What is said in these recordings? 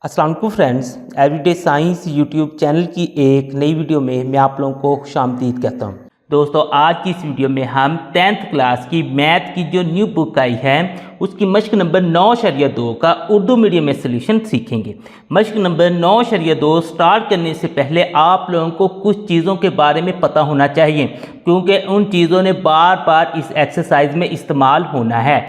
अस्सलाम वालेकुम friends, everyday science YouTube channel की एक नई वीडियो में मैं आप लोगों को खुशामदीद कहता हूं। दोस्तों, आज की इस वीडियो में हम 10th क्लास की मैथ की जो न्यू बुक आई है उसकी मश्क नंबर 9.2 का उर्दू मीडियम में सलूशन सीखेंगे। मश्क नंबर 9.2 स्टार्ट करने से पहले आप लोगों को कुछ चीज़ों के बारे में पता होना चाहिए, क्योंकि उन चीज़ों ने बार बार इस एक्सरसाइज में इस्तेमाल होना है।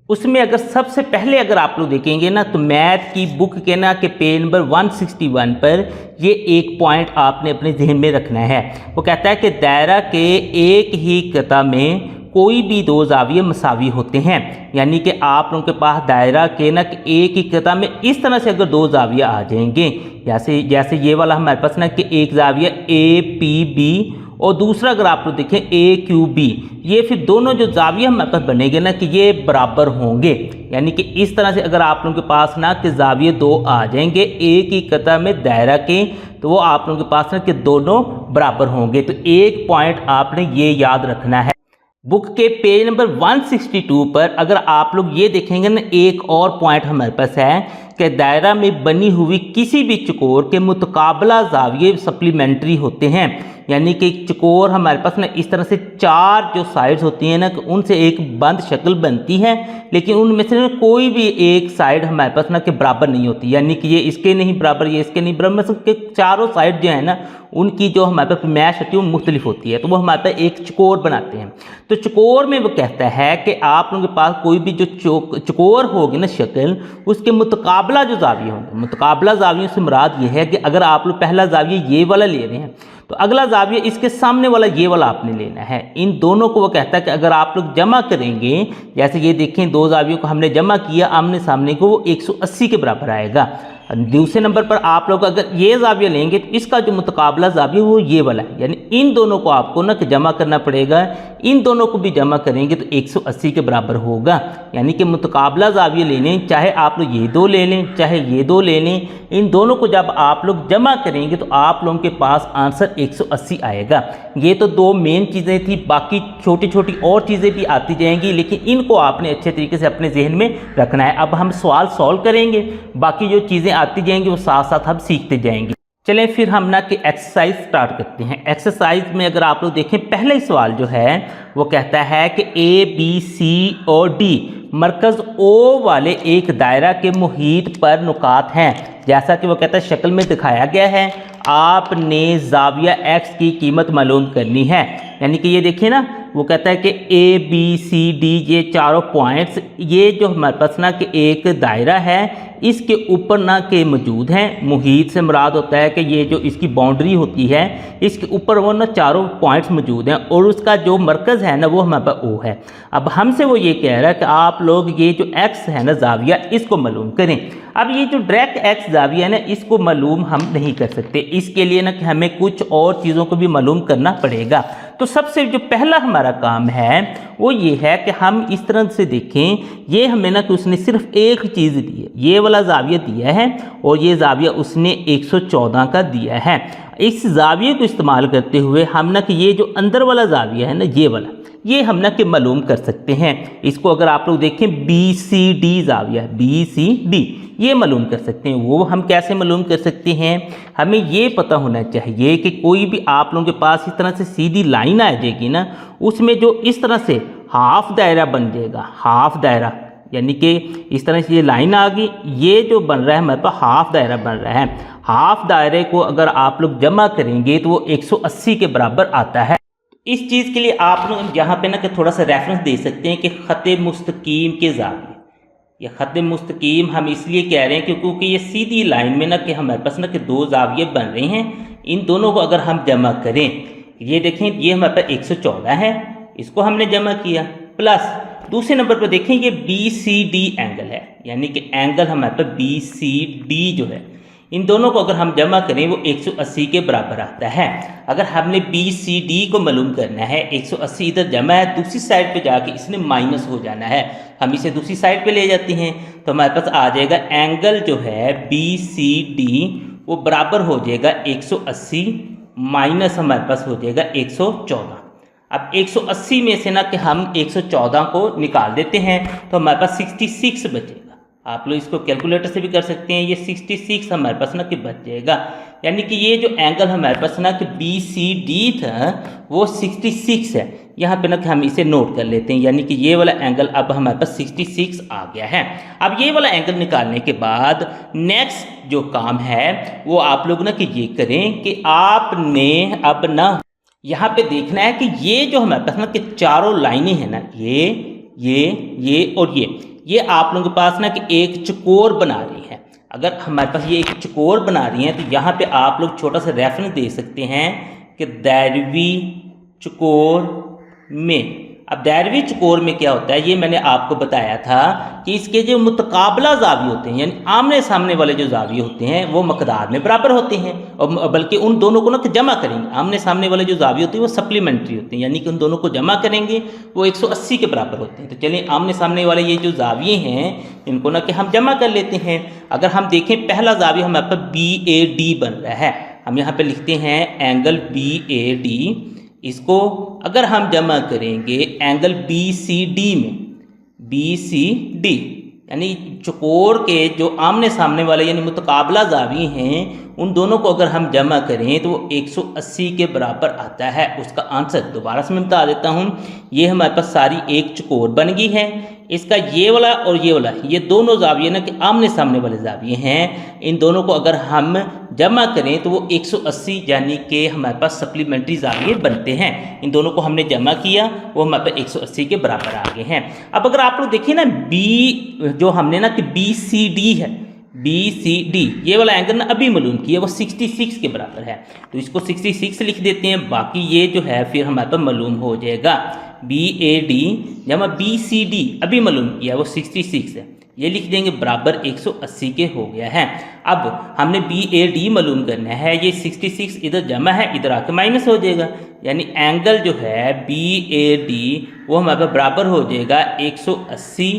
उसमें अगर सबसे पहले अगर आप लोग देखेंगे ना, तो मैथ की बुक के ना के पेज नंबर 161 पर ये एक पॉइंट आपने अपने जहन में रखना है। वो कहता है कि दायरा के एक ही कता में कोई भी दो जाविये मसावी होते हैं। यानी कि आप लोगों के पास दायरा के ना एक ही कता में इस तरह से अगर दो जाविये आ जाएंगे, जैसे ये वाला हमारे पास ना कि एक जाविया ए पी बी और दूसरा अगर आप लोग देखें ए क्यू बी, ये फिर दोनों जो जाविये हमारे पास बनेंगे ना कि ये बराबर होंगे। यानी कि इस तरह से अगर आप लोगों के पास ना कि जाविये दो आ जाएंगे एक ही कता में दायरा के, तो वो आप लोगों के पास ना कि दोनों बराबर होंगे। तो एक पॉइंट आपने ये याद रखना है। बुक के पेज नंबर 162 पर अगर आप लोग ये देखेंगे ना, एक और पॉइंट हमारे पास है कि दायरा में बनी हुई किसी भी चकोर के मुतकाबला जाविये सप्लीमेंट्री होते हैं। यानी कि चकोर हमारे पास ना इस तरह से चार जो साइड्स होती हैं ना, उनसे एक बंद शक्ल बनती है, लेकिन उनमें से कोई भी एक साइड हमारे पास ना कि बराबर नहीं होती। यानी कि ये इसके नहीं बराबर, ये इसके नहीं बराबर, मतलब कि चारों साइड जो है ना उनकी जो हमारे पास मैश होती है वो मुख्तलिफ होती है, तो वो हमारे पास एक चकोर बनाते हैं। तो चकोर में वो कहता है कि आप लोगों के पास कोई भी जो चकोर होगी ना शक्ल, उसके मुतकाबला जो जाविये होंगे, मुतकाबला जावियों से मुराद ये है कि अगर आप लोग पहला जाविया ये वाला ले रहे हैं तो अगला जाविया इसके सामने वाला ये वाला आपने लेना है। इन दोनों को वो कहता है कि अगर आप लोग जमा करेंगे, जैसे ये देखें दो जावियों को हमने जमा किया आमने सामने को, वो 180 के बराबर आएगा। दूसरे नंबर पर आप लोग अगर ये जाविया लेंगे तो इसका जो मुतकाबला जाविया वो ये वाला है। यानी इन दोनों को आपको ना कि जमा करना पड़ेगा, इन दोनों को भी जमा करेंगे तो 180 के बराबर होगा। यानी कि मुतकाबला जाविया लेने, चाहे आप लोग ये दो ले लें चाहे ये दो ले लें, इन दोनों को जब आप लोग जमा करेंगे तो आप लोगों के पास आंसर 180 आएगा। ये तो दो मेन चीज़ें थी, बाकी छोटी छोटी और चीज़ें भी आती जाएंगी, लेकिन इनको आपने अच्छे तरीके से अपने जहन में रखना है। अब हम सवाल सॉल्व करेंगे, बाकी जो चीज़ें आती जाएंगी वो साथ साथ हम सीखते जाएंगे। चलें फिर हम ना कि एक्सरसाइज स्टार्ट करते हैं। एक्सरसाइज में अगर आप लोग देखें, पहला सवाल जो है वो कहता है कि ए बी सी और डी मरकज़ ओ वाले एक दायरा के मुहीत पर नुकात हैं। जैसा कि वो कहता है शक्ल में दिखाया गया है, आपने जाविया एक्स की कीमत मालूम करनी है। यानी कि ये देखिए ना, वो कहता है कि ए बी सी डी ये चारों पॉइंट्स, ये जो हमारे पास ना कि एक दायरा है इसके ऊपर ना के मौजूद हैं। मुहीत से मुराद होता है कि ये जो इसकी बाउंड्री होती है इसके ऊपर वो ना चारों पॉइंट्स मौजूद हैं, और उसका जो मरकज़ है ना वो हमारे पास ओ है। अब हमसे वो ये कह रहा है कि आप लोग ये जो एक्स है ना जाविया, इसको मालूम करें। अब ये जो डायरेक्ट एक्स जाविया है ना, इसको मालूम हम नहीं कर सकते। इसके लिए ना कि हमें कुछ और चीज़ों को भी मालूम करना पड़ेगा। तो सबसे जो पहला हमारा काम है वो ये है कि हम इस तरह से देखें, ये हमें ना कि उसने सिर्फ एक चीज़ दी है, ये वाला जाविया दिया है और ये जाविया उसने 114 का दिया है। इस जाविये को इस्तेमाल करते हुए हम ना कि ये जो अंदर वाला जाविया है ना, ये वाला, ये हम ना कि मालूम कर सकते हैं। इसको अगर आप लोग देखें बी सी डी जाविया, बी सी डी ये मालूम कर सकते हैं। वो हम कैसे मालूम कर सकते हैं, हमें ये पता होना चाहिए कि कोई भी आप लोगों के पास इस तरह से सीधी लाइन आ जाएगी ना, उसमें जो इस तरह से हाफ दायरा बन जाएगा, हाफ दायरा, यानी कि इस तरह से ये लाइन आ गई, ये जो बन रहा है हमारे पास हाफ दायरा बन रहा है। हाफ दायरे को अगर आप लोग जमा करेंगे तो वो 180 के बराबर आता है। इस चीज़ के लिए आप लोग यहाँ पे ना कि थोड़ा सा रेफरेंस दे सकते हैं कि ख़त मुस्तकीम के जाविये, ये ख़त मुस्तकीम हम इसलिए कह रहे हैं क्योंकि ये सीधी लाइन में ना कि हमारे पास ना कि दो जाविये बन रहे हैं। इन दोनों को अगर हम जमा करें, ये देखें ये हमारे पास 114 है, इसको हमने जमा किया, प्लस दूसरे नंबर पर देखें ये बी सी डी एंगल है। यानी कि एंगल हमारे पास बी सी डी जो है, इन दोनों को अगर हम जमा करें वो 180 के बराबर आता है। अगर हमने बी सी डी को मालूम करना है, 180 इधर जमा है, दूसरी साइड पे जाके इसने माइनस हो जाना है, हम इसे दूसरी साइड पे ले जाते हैं तो हमारे पास आ जाएगा एंगल जो है बी सी डी वो बराबर हो जाएगा 180 माइनस हमारे पास हो जाएगा 114। अब 180 में से ना कि हम 114 को निकाल देते हैं तो हमारे पास 66 बचेगा। आप लोग इसको कैलकुलेटर से भी कर सकते हैं। ये 66 हमारे पास ना कि बच जाएगा, यानी कि ये जो एंगल हमारे पास ना कि BCD था वो 66 है। यहाँ पे ना कि हम इसे नोट कर लेते हैं, यानी कि ये वाला एंगल अब हमारे पास 66 आ गया है। अब ये वाला एंगल निकालने के बाद नेक्स्ट जो काम है वो आप लोग ना कि ये करें कि आपने अब ना यहाँ पे देखना है कि ये जो हमारे पास ना कि चारों लाइनें हैं ना, ये और ये आप लोगों के पास ना कि एक चकोर बना रही है। अगर हमारे पास ये एक चकोर बना रही है तो यहाँ पे आप लोग छोटा सा रेफरेंस दे सकते हैं कि दायरवी चकोर में। अब दायरवी चकोर में क्या होता है, ये मैंने आपको बताया था कि इसके जो मुतकाबला जावी होते हैं, यानी आमने सामने वाले जो जावी होते हैं वो मकदार में बराबर होते हैं, और बल्कि उन दोनों को ना जमा करेंगे। आमने सामने वाले जो जावी होते हैं वो सप्लीमेंट्री होते हैं, यानी कि उन दोनों को जमा करेंगे वो 180 के बराबर होते हैं। तो चलिए आमने सामने वाले ये जो जाविये हैं इनको ना कि हम जमा कर लेते हैं। अगर हम देखें पहला जाविया हमारे पास BAD बन रहा है, हम यहाँ पे लिखते हैं एंगल BAD। इसको अगर हम जमा करेंगे एंगल BCD में, BCD यानी चकोर के जो आमने सामने वाले यानी मुतकाबला जावी हैं उन दोनों को अगर हम जमा करें तो वो 180 के बराबर आता है। उसका आंसर दोबारा से मैं बता देता हूँ, ये हमारे पास सारी एक चकोर बन गई है। इसका ये वाला और ये वाला ये दोनों जाविये ना कि आमने सामने वाले जाविये हैं, इन दोनों को अगर हम जमा करें तो वो 180 यानी कि हमारे पास सप्लीमेंट्री जाविये बनते हैं। इन दोनों को हमने जमा किया वो हमारे पास 180 के बराबर आ गए हैं। अब अगर आप लोग देखिए ना B जो हमने ना कि BCD है, BCD ये वाला एंगल ना अभी मालूम किया वो 66 के बराबर है, तो इसको 66 लिख देते हैं। बाकी ये जो है फिर हमारे पास मालूम हो जाएगा BAD जमा BCD अभी मालूम किया वो 66 है, ये लिख देंगे बराबर 180 के हो गया है। अब हमने BAD मालूम करना है, ये 66 इधर जमा है इधर आके माइनस हो जाएगा, यानी एंगल जो है BAD वो हमारे बराबर हो जाएगा 180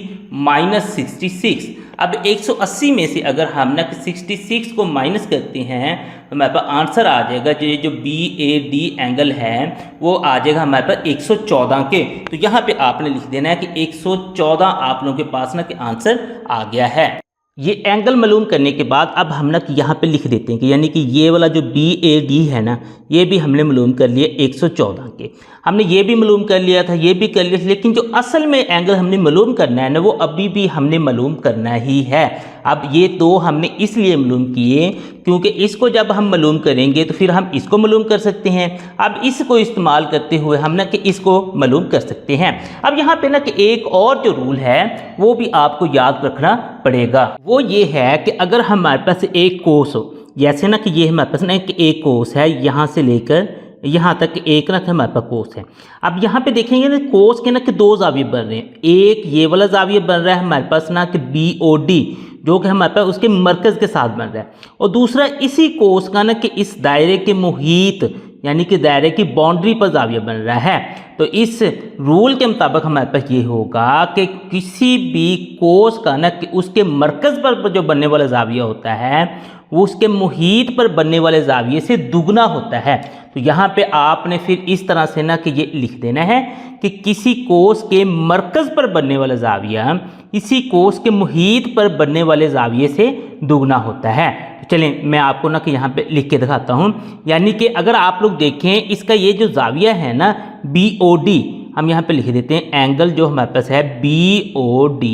माइनस 66। अब 180 में से अगर हम ना 66 को माइनस करते हैं तो हमारे पास आंसर आ जाएगा जो BAD एंगल है वो आ जाएगा हमारे पास 114 के। तो यहाँ पे आपने लिख देना है कि 114 आप लोगों के पास ना कि आंसर आ गया है। ये एंगल मालूम करने के बाद अब हम ना कि यहाँ पे लिख देते हैं कि यानी कि ये वाला जो BAD है ना ये भी हमने मालूम कर लिया 114 के। हमने ये भी मालूम कर लिया था, ये भी कर लिया, लेकिन जो असल में एंगल हमने मालूम करना है ना वो अभी भी हमने मालूम करना ही है। अब ये दो हमने इसलिए मालूम किए क्योंकि इसको जब हम मालूम करेंगे तो फिर हम इसको मालूम कर सकते हैं। अब इसको इस्तेमाल करते हुए हम ना कि इसको मालूम कर सकते हैं। अब यहाँ पे ना कि एक और जो रूल है वो भी आपको याद रखना पड़ेगा, वो ये है कि अगर हमारे पास एक कोस हो, जैसे ना कि ये हमारे पास ना एक कोस है यहाँ से लेकर यहाँ तक एक ना हमारे पास कोस है। अब यहाँ पे देखेंगे ना कोस के ना कि दो जाविये बन रहे हैं, एक ये वाला जाविया बन रहा है हमारे पास ना कि BOD जो कि हमारे पास उसके मरकज़ के साथ बन रहा है, और दूसरा इसी कोस का ना कि इस दायरे के मुहीत यानी कि दायरे की बाउंड्री पर जाविया बन रहा है। तो इस रूल के मुताबिक हमारे पास ये होगा कि किसी भी कोस का ना कि उसके मरकज़ पर जो बनने वाला जाविया होता है वो उसके मुहीत पर बनने वाले जाविये से दुगना होता है। तो यहाँ पे आपने फिर इस तरह से ना कि ये लिख देना है कि किसी कोस के मरकज़ पर बनने वाला जाविया इसी कोस के मुहीत पर बनने वाले जाविये से दुगना होता है। तो चलें मैं आपको ना कि यहाँ पे लिख के दिखाता हूँ, यानी कि अगर आप लोग देखें इसका ये जो जाविया है ना BOD हम यहाँ पे लिख देते हैं, एंगल जो हमारे पास है BOD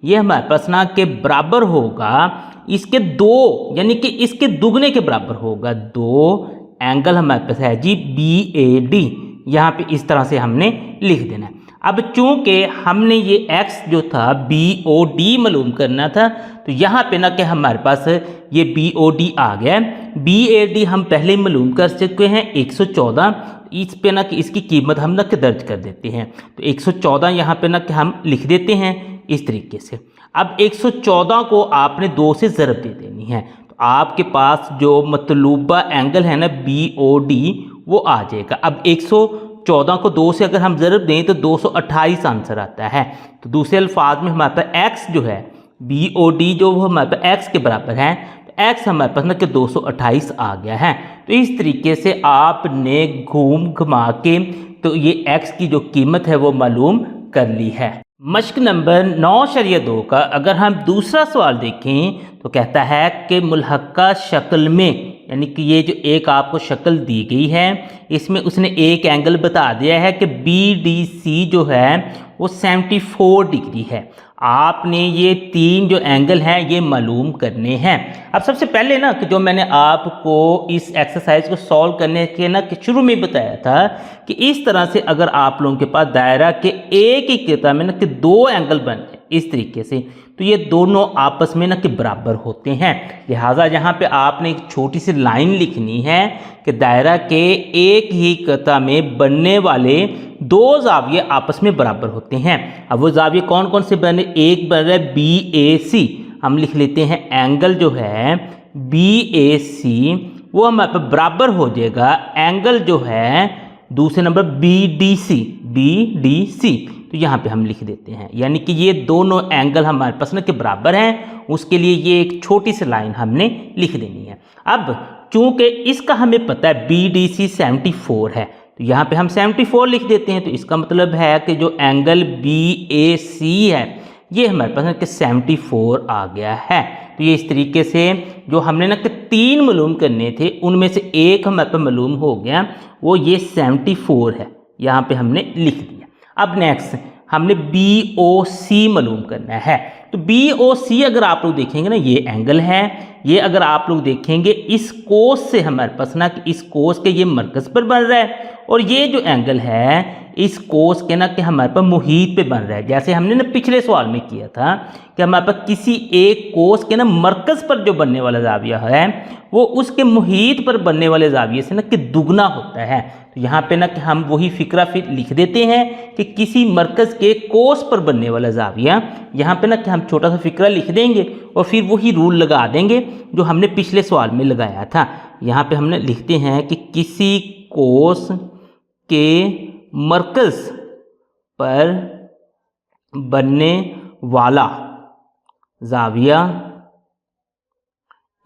ये हमारे पास ना के बराबर होगा इसके दो यानी कि इसके दुगने के बराबर होगा। दो एंगल हमारे पास है जी BAD, यहाँ पे इस तरह से हमने लिख देना है। अब चूंकि हमने ये x जो था BOD मालूम करना था तो यहाँ पे ना कि हमारे पास ये BOD आ गया। BAD हम पहले ही मालूम कर चुके हैं 114, इस पे ना कि इसकी कीमत हम ना कि दर्ज कर देते हैं। तो 114 यहाँ पे ना कि हम लिख देते हैं इस तरीके से। अब 114 को आपने 2 से ज़रब दे देनी है, तो आपके पास जो मतलूबा एंगल है ना BOD वो आ जाएगा। अब 114 को 2 से अगर हम ज़रब दें तो 228 आंसर आता है। तो दूसरे अल्फाज में हमारे पास x जो है BOD जो वो हमारे पास x के बराबर है, तो x हमारे पास ना कि 228 आ गया है। तो इस तरीके से आपने घूम घुमा के तो ये x की जो कीमत है वो मालूम कर ली है। मश्क नंबर 9.2 का अगर हम दूसरा सवाल देखें तो कहता है कि मुल्हक्का शक्ल में, यानी कि ये जो एक आपको शक्ल दी गई है इसमें उसने एक एंगल बता दिया है कि BDC जो है वो 74 डिग्री है। आपने ये 3 जो एंगल हैं ये मालूम करने हैं। अब सबसे पहले ना कि जो मैंने आपको इस एक्सरसाइज को सॉल्व करने के ना कि शुरू में बताया था कि इस तरह से अगर आप लोगों के पास दायरा के एक ही किता में ना कि 2 एंगल बन जाए इस तरीके से, तो ये दोनों आपस में ना कि बराबर होते हैं। लिहाजा यहाँ पे आपने एक छोटी सी लाइन लिखनी है कि दायरा के एक ही किता में बनने वाले 2 जाविये आपस में बराबर होते हैं। अब वो जाविये कौन कौन से बने, एक बन रहा है BAC, हम लिख लेते हैं एंगल जो है BAC वो हमारे पर बराबर हो जाएगा एंगल जो है दूसरे नंबर BDC। तो यहाँ पे हम लिख देते हैं, यानी कि ये दोनों एंगल हमारे पास ना के बराबर हैं, उसके लिए ये एक छोटी सी लाइन हमने लिख देनी है। अब चूंकि इसका हमें पता है BDC 74 है तो यहाँ पे हम 74 लिख देते हैं। तो इसका मतलब है कि जो एंगल BAC है ये हमारे पास ना कि 74 आ गया है। तो ये इस तरीके से जो हमने ना कि 3 मालूम करने थे उनमें से एक हमारे पास मालूम हो गया, वो ये 74 है, यहाँ पे हमने लिख दिया। अब नेक्स्ट हमने BOC मालूम करना है। तो BOC अगर आप लोग देखेंगे ना ये एंगल है, ये अगर आप लोग देखेंगे इस कोस से हमारे पास ना कि इस कोस के ये मरकज पर बन रहा है, और ये जो एंगल है इस कोस के ना कि हमारे पास मुहीत पे बन रहा है। जैसे हमने ना पिछले सवाल में किया था कि हमारे पास किसी एक कोस के ना मरकज पर जो बनने वाला जाविया है वो उसके मुहीत पर बनने वाले जाविये से ना कि दुगना होता है। तो यहाँ पे ना कि हम वही फिक्रा फिर लिख देते हैं कि किसी मरकज के कोस पर बनने वाला जाविया, यहाँ पे ना कि हम छोटा सा फिक्रा लिख देंगे और फिर वही रूल लगा देंगे जो हमने पिछले सवाल में लगाया था। यहाँ पे हमने लिखते हैं कि किसी कोस के मरकज पर बनने वाला जाविया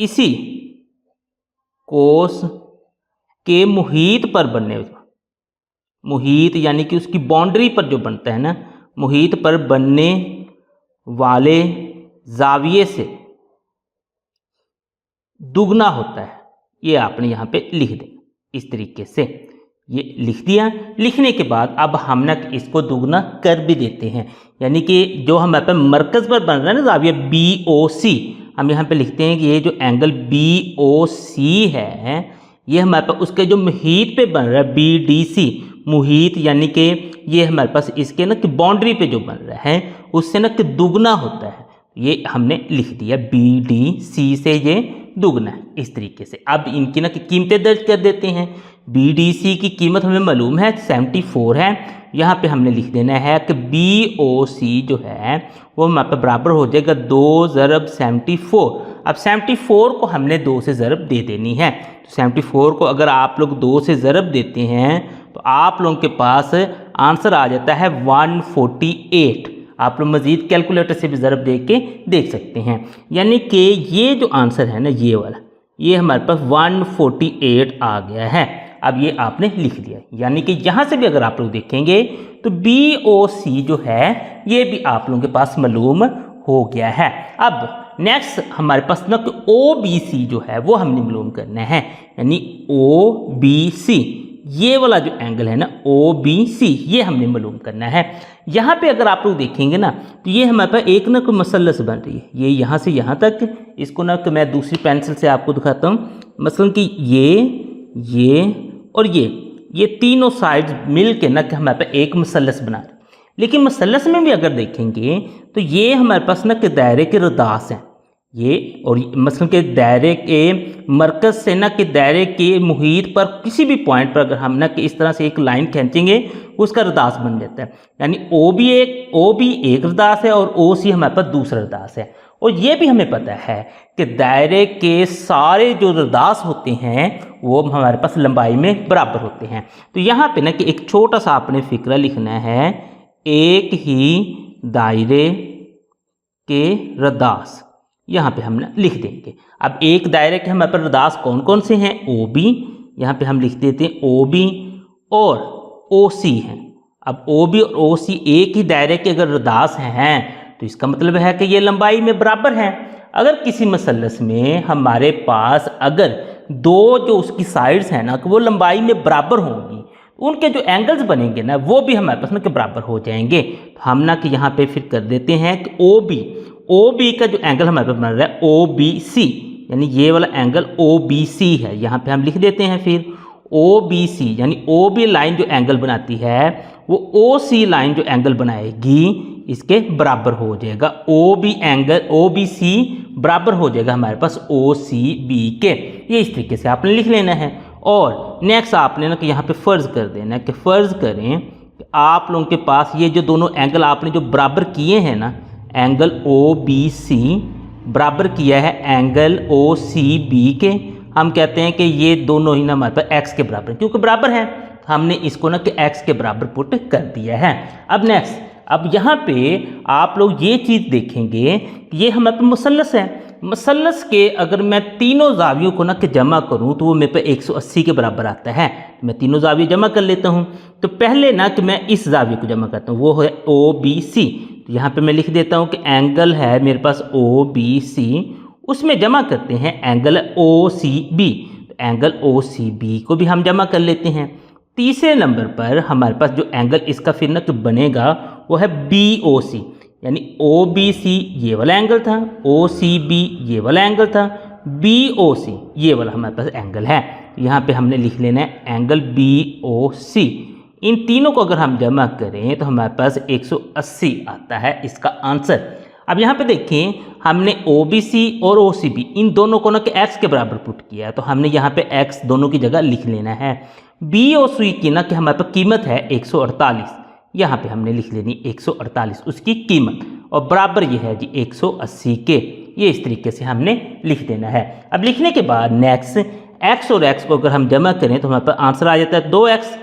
इसी कोस के मुहीत पर बनने, मुहीत यानी कि उसकी बाउंड्री पर जो बनता है ना, मुहीत पर बनने वाले जाविये से दुगना होता है। ये आपने यहाँ पे लिख देना इस तरीके से, ये लिख दिया। लिखने के बाद अब हम ना इसको दुगना कर भी देते हैं, यानी कि जो हमारे पे मरकज पर बन रहा है ना जाविया BOC, हम यहाँ पे लिखते हैं कि ये जो एंगल BOC है ये हमारे पास उसके जो मुहीत पे बन रहा है BDC, मुहीत यानी कि ये हमारे पास इसके ना कि बाउंड्री पे जो बन रहा है उससे ना कि दुगना होता है। ये हमने लिख दिया BDC से ये दुगना है इस तरीके से। अब इनकी ना कि कीमतें दर्ज कर देते हैं। BDC की कीमत हमें मालूम है 74 है, यहाँ पे हमने लिख देना है कि BOC जो है वो हमारे पे बराबर हो जाएगा 2 ज़रब 74। अब 74 को हमने 2 से ज़रब दे देनी है। तो 74 को अगर आप लोग 2 से ज़रब देते हैं तो आप लोगों के पास आंसर आ जाता है 148। आप लोग मज़ीद कैलकुलेटर से भी ज़रब दे के देख सकते हैं, यानी कि ये जो आंसर है ना ये वाला, ये हमारे पास 148 आ गया है। अब ये आपने लिख दिया, यानी कि यहाँ से भी अगर आप लोग देखेंगे तो BOC जो है ये भी आप लोगों के पास मालूम हो गया है। अब नेक्स्ट हमारे पास ना कि OBC जो है वो हमने मालूम करना है, यानी OBC ये वाला जो एंगल है ना OBC ये हमने मालूम करना है। यहाँ पे अगर आप लोग देखेंगे ना तो ये हमारे पास एक ना कोई मसलस बन रही है, ये यहाँ से यहाँ तक। इसको ना कि मैं दूसरी पेंसिल से आपको दिखाता हूँ, मसलन कि ये और ये तीनों साइड्स मिल के ना कि हमारे पास एक मसलस बना रहे। लेकिन मसलस में भी अगर देखेंगे तो ये हमारे पास ना कि दायरे के रदास हैं, ये और मसलन के दायरे के मरकज से ना कि दायरे के मुहीत पर किसी भी पॉइंट पर अगर हम ना कि इस तरह से एक लाइन खींचेंगे उसका रदास बन जाता है। यानी OB एक रदास है और OC हमारे पास दूसरा रदास है। और ये भी हमें पता है कि दायरे के सारे जो रदास होते हैं वो हमारे पास लंबाई में बराबर होते हैं। तो यहाँ पे ना कि एक छोटा सा आपने फिक्रा लिखना है, एक ही दायरे के रदास यहाँ पे हम लिख देंगे। अब एक दायरे के हमारे पास रदास कौन कौन से हैं, OB, यहाँ पे हम लिख देते हैं OB और OC हैं। अब ओ बी और ओ सी एक ही दायरे के अगर रदास हैं तो इसका मतलब है कि ये लंबाई में बराबर हैं। अगर किसी मसलस में हमारे पास अगर दो जो उसकी साइड्स हैं ना कि वो लंबाई में बराबर होंगी, उनके जो एंगल्स बनेंगे ना वो भी हमारे पास ना के बराबर हो जाएंगे। तो हम ना कि यहाँ पे फिर कर देते हैं कि ओ बी का जो एंगल हमारे पास बन रहा है ओ बी सी, यानी ये वाला एंगल ओ बी सी है, यहाँ पे हम लिख देते हैं फिर ओ बी सी, यानी ओ बी लाइन जो एंगल बनाती है वो ओ सी लाइन जो एंगल बनाएगी इसके बराबर हो जाएगा। O B angle O B C बराबर हो जाएगा हमारे पास ओ सी बी के। ये इस तरीके से आपने लिख लेना है। और नेक्स्ट आपने ना कि यहाँ पे फ़र्ज़ कर देना है कि फ़र्ज़ करें कि आप लोगों के पास ये जो दोनों एंगल आपने जो बराबर किए हैं ना, एंगल ओ बी सी बराबर किया है एंगल ओ सी बी के, हम कहते हैं कि ये दोनों ही ना हमारे पास एक्स के बराबर, क्योंकि बराबर हैं हमने इसको ना कि एक्स के बराबर पुट कर दिया है। अब नेक्स्ट, अब यहाँ पे आप लोग ये चीज़ देखेंगे कि ये हमारे पास मुसल्लस है। मुसल्लस के अगर मैं तीनों जावियों को ना कि जमा करूँ तो वो मेरे पे 180 के बराबर आता है। मैं तीनों जाविये जमा कर लेता हूँ। तो पहले ना कि मैं इस जाविये को जमा करता हूँ, वो है ओ बी सी। तो यहाँ पे मैं लिख देता हूँ कि एंगल है मेरे पास ओ बी सी, उसमें जमा करते हैं एंगल ओ सी बी। तो एंगल ओ सी बी को भी हम जमा कर लेते हैं। तीसरे नंबर पर हमारे पास जो एंगल इसका फिर ना कि बनेगा वो है बी ओ सी, यानी ओ बी सी ये वाला एंगल था, ओ सी बी ये वाला एंगल था, बी ओ सी ये वाला हमारे पास एंगल है। यहाँ पे हमने लिख लेना है एंगल बी ओ सी। इन तीनों को अगर हम जमा करें तो हमारे पास 180 आता है इसका आंसर। अब यहाँ पे देखें, हमने ओ बी सी और ओ सी बी इन दोनों को ना कि एक्स के बराबर पुट किया है, तो हमने यहाँ पे एक्स दोनों की जगह लिख लेना है। बी ओ सी की ना कि हमारे पास कीमत है 148, यहाँ पे हमने लिख लेनी 148 उसकी कीमत, और बराबर ये है जी 180 के। ये इस तरीके से हमने लिख देना है। अब लिखने के बाद नेक्स्ट, एक्स और एक्स को अगर हम जमा करें तो हमारे पास आंसर आ जाता है 2x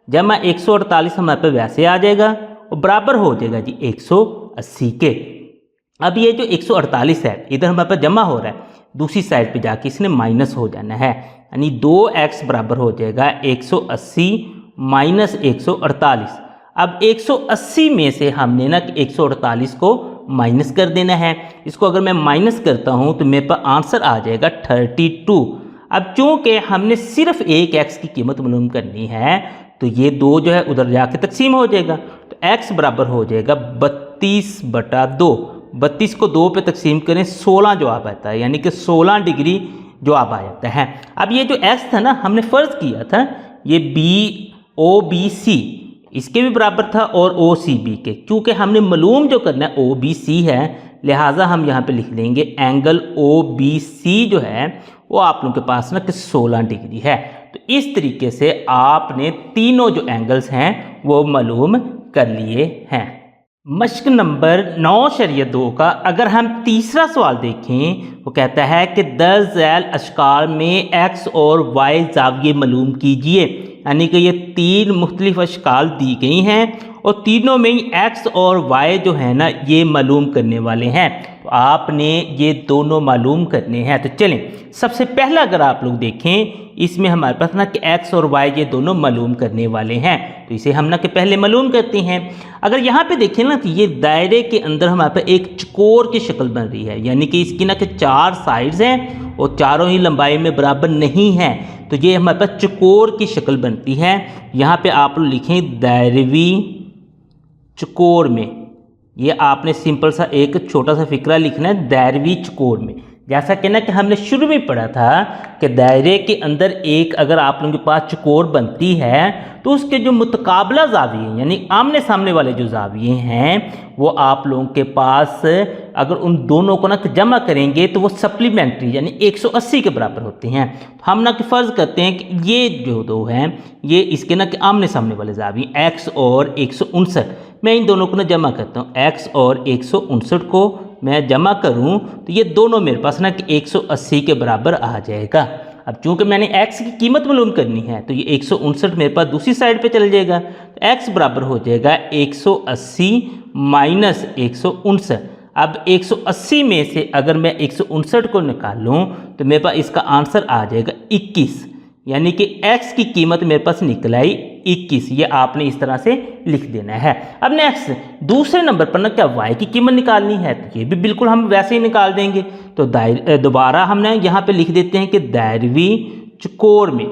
जमा 148 हमारे पास वैसे आ जाएगा और बराबर हो जाएगा जी 180 के। अब ये जो 148 है इधर हमारे पास जमा हो रहा है, दूसरी साइड पे जाके इसने माइनस हो जाना है, यानी 2x बराबर हो जाएगा 180 माइनस 148। अब 180 में से हमने ना 148 को माइनस कर देना है। इसको अगर मैं माइनस करता हूँ तो मेरे पास आंसर आ जाएगा 32। अब चूँकि हमने सिर्फ एक x की कीमत मालूम करनी है तो ये दो जो है उधर जाके तकसीम हो जाएगा, तो x बराबर हो जाएगा 32/2। 32 को 2 पे तकसीम करें 16 जवाब आता है, यानी कि 16 डिग्री जवाब आ जाता है। अब ये जो x था ना हमने फ़र्ज़ किया था ये बी ओ बी सी इसके भी बराबर था और ओ सी बी के, क्योंकि हमने मालूम जो करना है ओ बी सी है, लिहाजा हम यहाँ पे लिख लेंगे एंगल ओ बी सी जो है वो आप लोगों के पास ना कि 16 डिग्री है। तो इस तरीके से आपने तीनों जो एंगल्स हैं वो मालूम कर लिए हैं। मश्क नंबर 9/2 का अगर हम तीसरा सवाल देखें वो कहता है कि 10 झैल अशकाल में एक्स और वाई जाविये मालूम कीजिए, यानी कि ये 3 मुख्तलिफ अशकाल दी गई हैं और तीनों में ही एक्स और वाई जो है ना ये मालूम करने वाले हैं। तो आपने ये दोनों मालूम करने हैं। तो चलें, सबसे पहला अगर आप लोग देखें इसमें हमारे पास ना कि एक्स और वाई ये दोनों मालूम करने वाले हैं, तो इसे हम ना कि पहले मालूम करते हैं। अगर यहाँ पे देखें ना तो ये दायरे के अंदर हमारे पास एक चकोर की शक्ल बन रही है, यानी कि इसकी ना कि 4 साइड्स हैं और चारों ही लंबाई में बराबर नहीं है, तो ये हमारे पास चकोर की शक्ल बनती है। यहाँ पे आप लोग लिखें दायरवी चकोर में, ये आपने सिंपल सा एक छोटा सा फिक्रा लिखना है दायरवी चकोर में। जैसा कि ना कि हमने शुरू में पढ़ा था कि दायरे के अंदर एक अगर आप लोगों के पास चकोर बनती है तो उसके जो मुतकाबला जाविये हैं यानी आमने सामने वाले जो जाविये हैं वो आप लोगों के पास अगर उन दोनों को ना जमा करेंगे तो वो सप्लीमेंट्री यानी 180 के बराबर होते हैं। तो हम ना कि फ़र्ज़ करते हैं कि ये जो दो हैं ये इसके ना कि आमने सामने वाले जाविये x और 159, मैं इन दोनों को ना जमा करता हूँ। x और 159 को मैं जमा करूं तो ये दोनों मेरे पास ना कि 180 के बराबर आ जाएगा। अब चूंकि मैंने x की कीमत मालूम करनी है तो ये 159 मेरे पास दूसरी साइड पे चल जाएगा, तो x बराबर हो जाएगा 180 माइनस 159। अब 180 में से अगर मैं 159 को निकालूं तो मेरे पास इसका आंसर आ जाएगा 21, यानी कि x की कीमत मेरे पास निकल आई 21। ये आपने इस तरह से लिख देना है। अब नेक्स्ट दूसरे नंबर पर ना क्या y की कीमत निकालनी है, तो ये भी बिल्कुल हम वैसे ही निकाल देंगे। तो दोबारा हमने यहाँ पे लिख देते हैं कि दायरवी चौकोर में,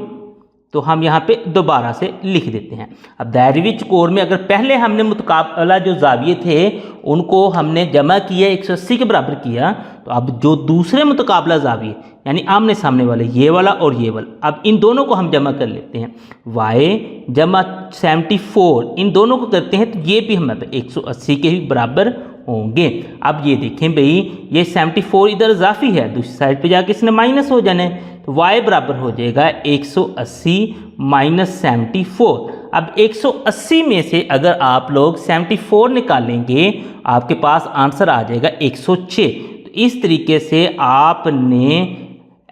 तो हम यहाँ पे दोबारा से लिख देते हैं। अब दायरवी चौकोर में अगर पहले हमने मुतकाबला जो जाविये थे उनको हमने जमा किया 180 के बराबर किया, तो अब जो दूसरे मुतकाबला जाविये यानी आमने सामने वाले ये वाला और ये वाला, अब इन दोनों को हम जमा कर लेते हैं। y जमा 74 इन दोनों को करते हैं तो ये भी हमारे 180 के ही बराबर होंगे। अब ये देखें भाई, ये 74 इधर इजाफी है, दूसरी साइड पे जाके इसने माइनस हो जाना है, तो y बराबर हो जाएगा 180 माइनस 74। अब 180 में से अगर आप लोग 74 निकालेंगे आपके पास आंसर आ जाएगा 106। तो इस तरीके से आपने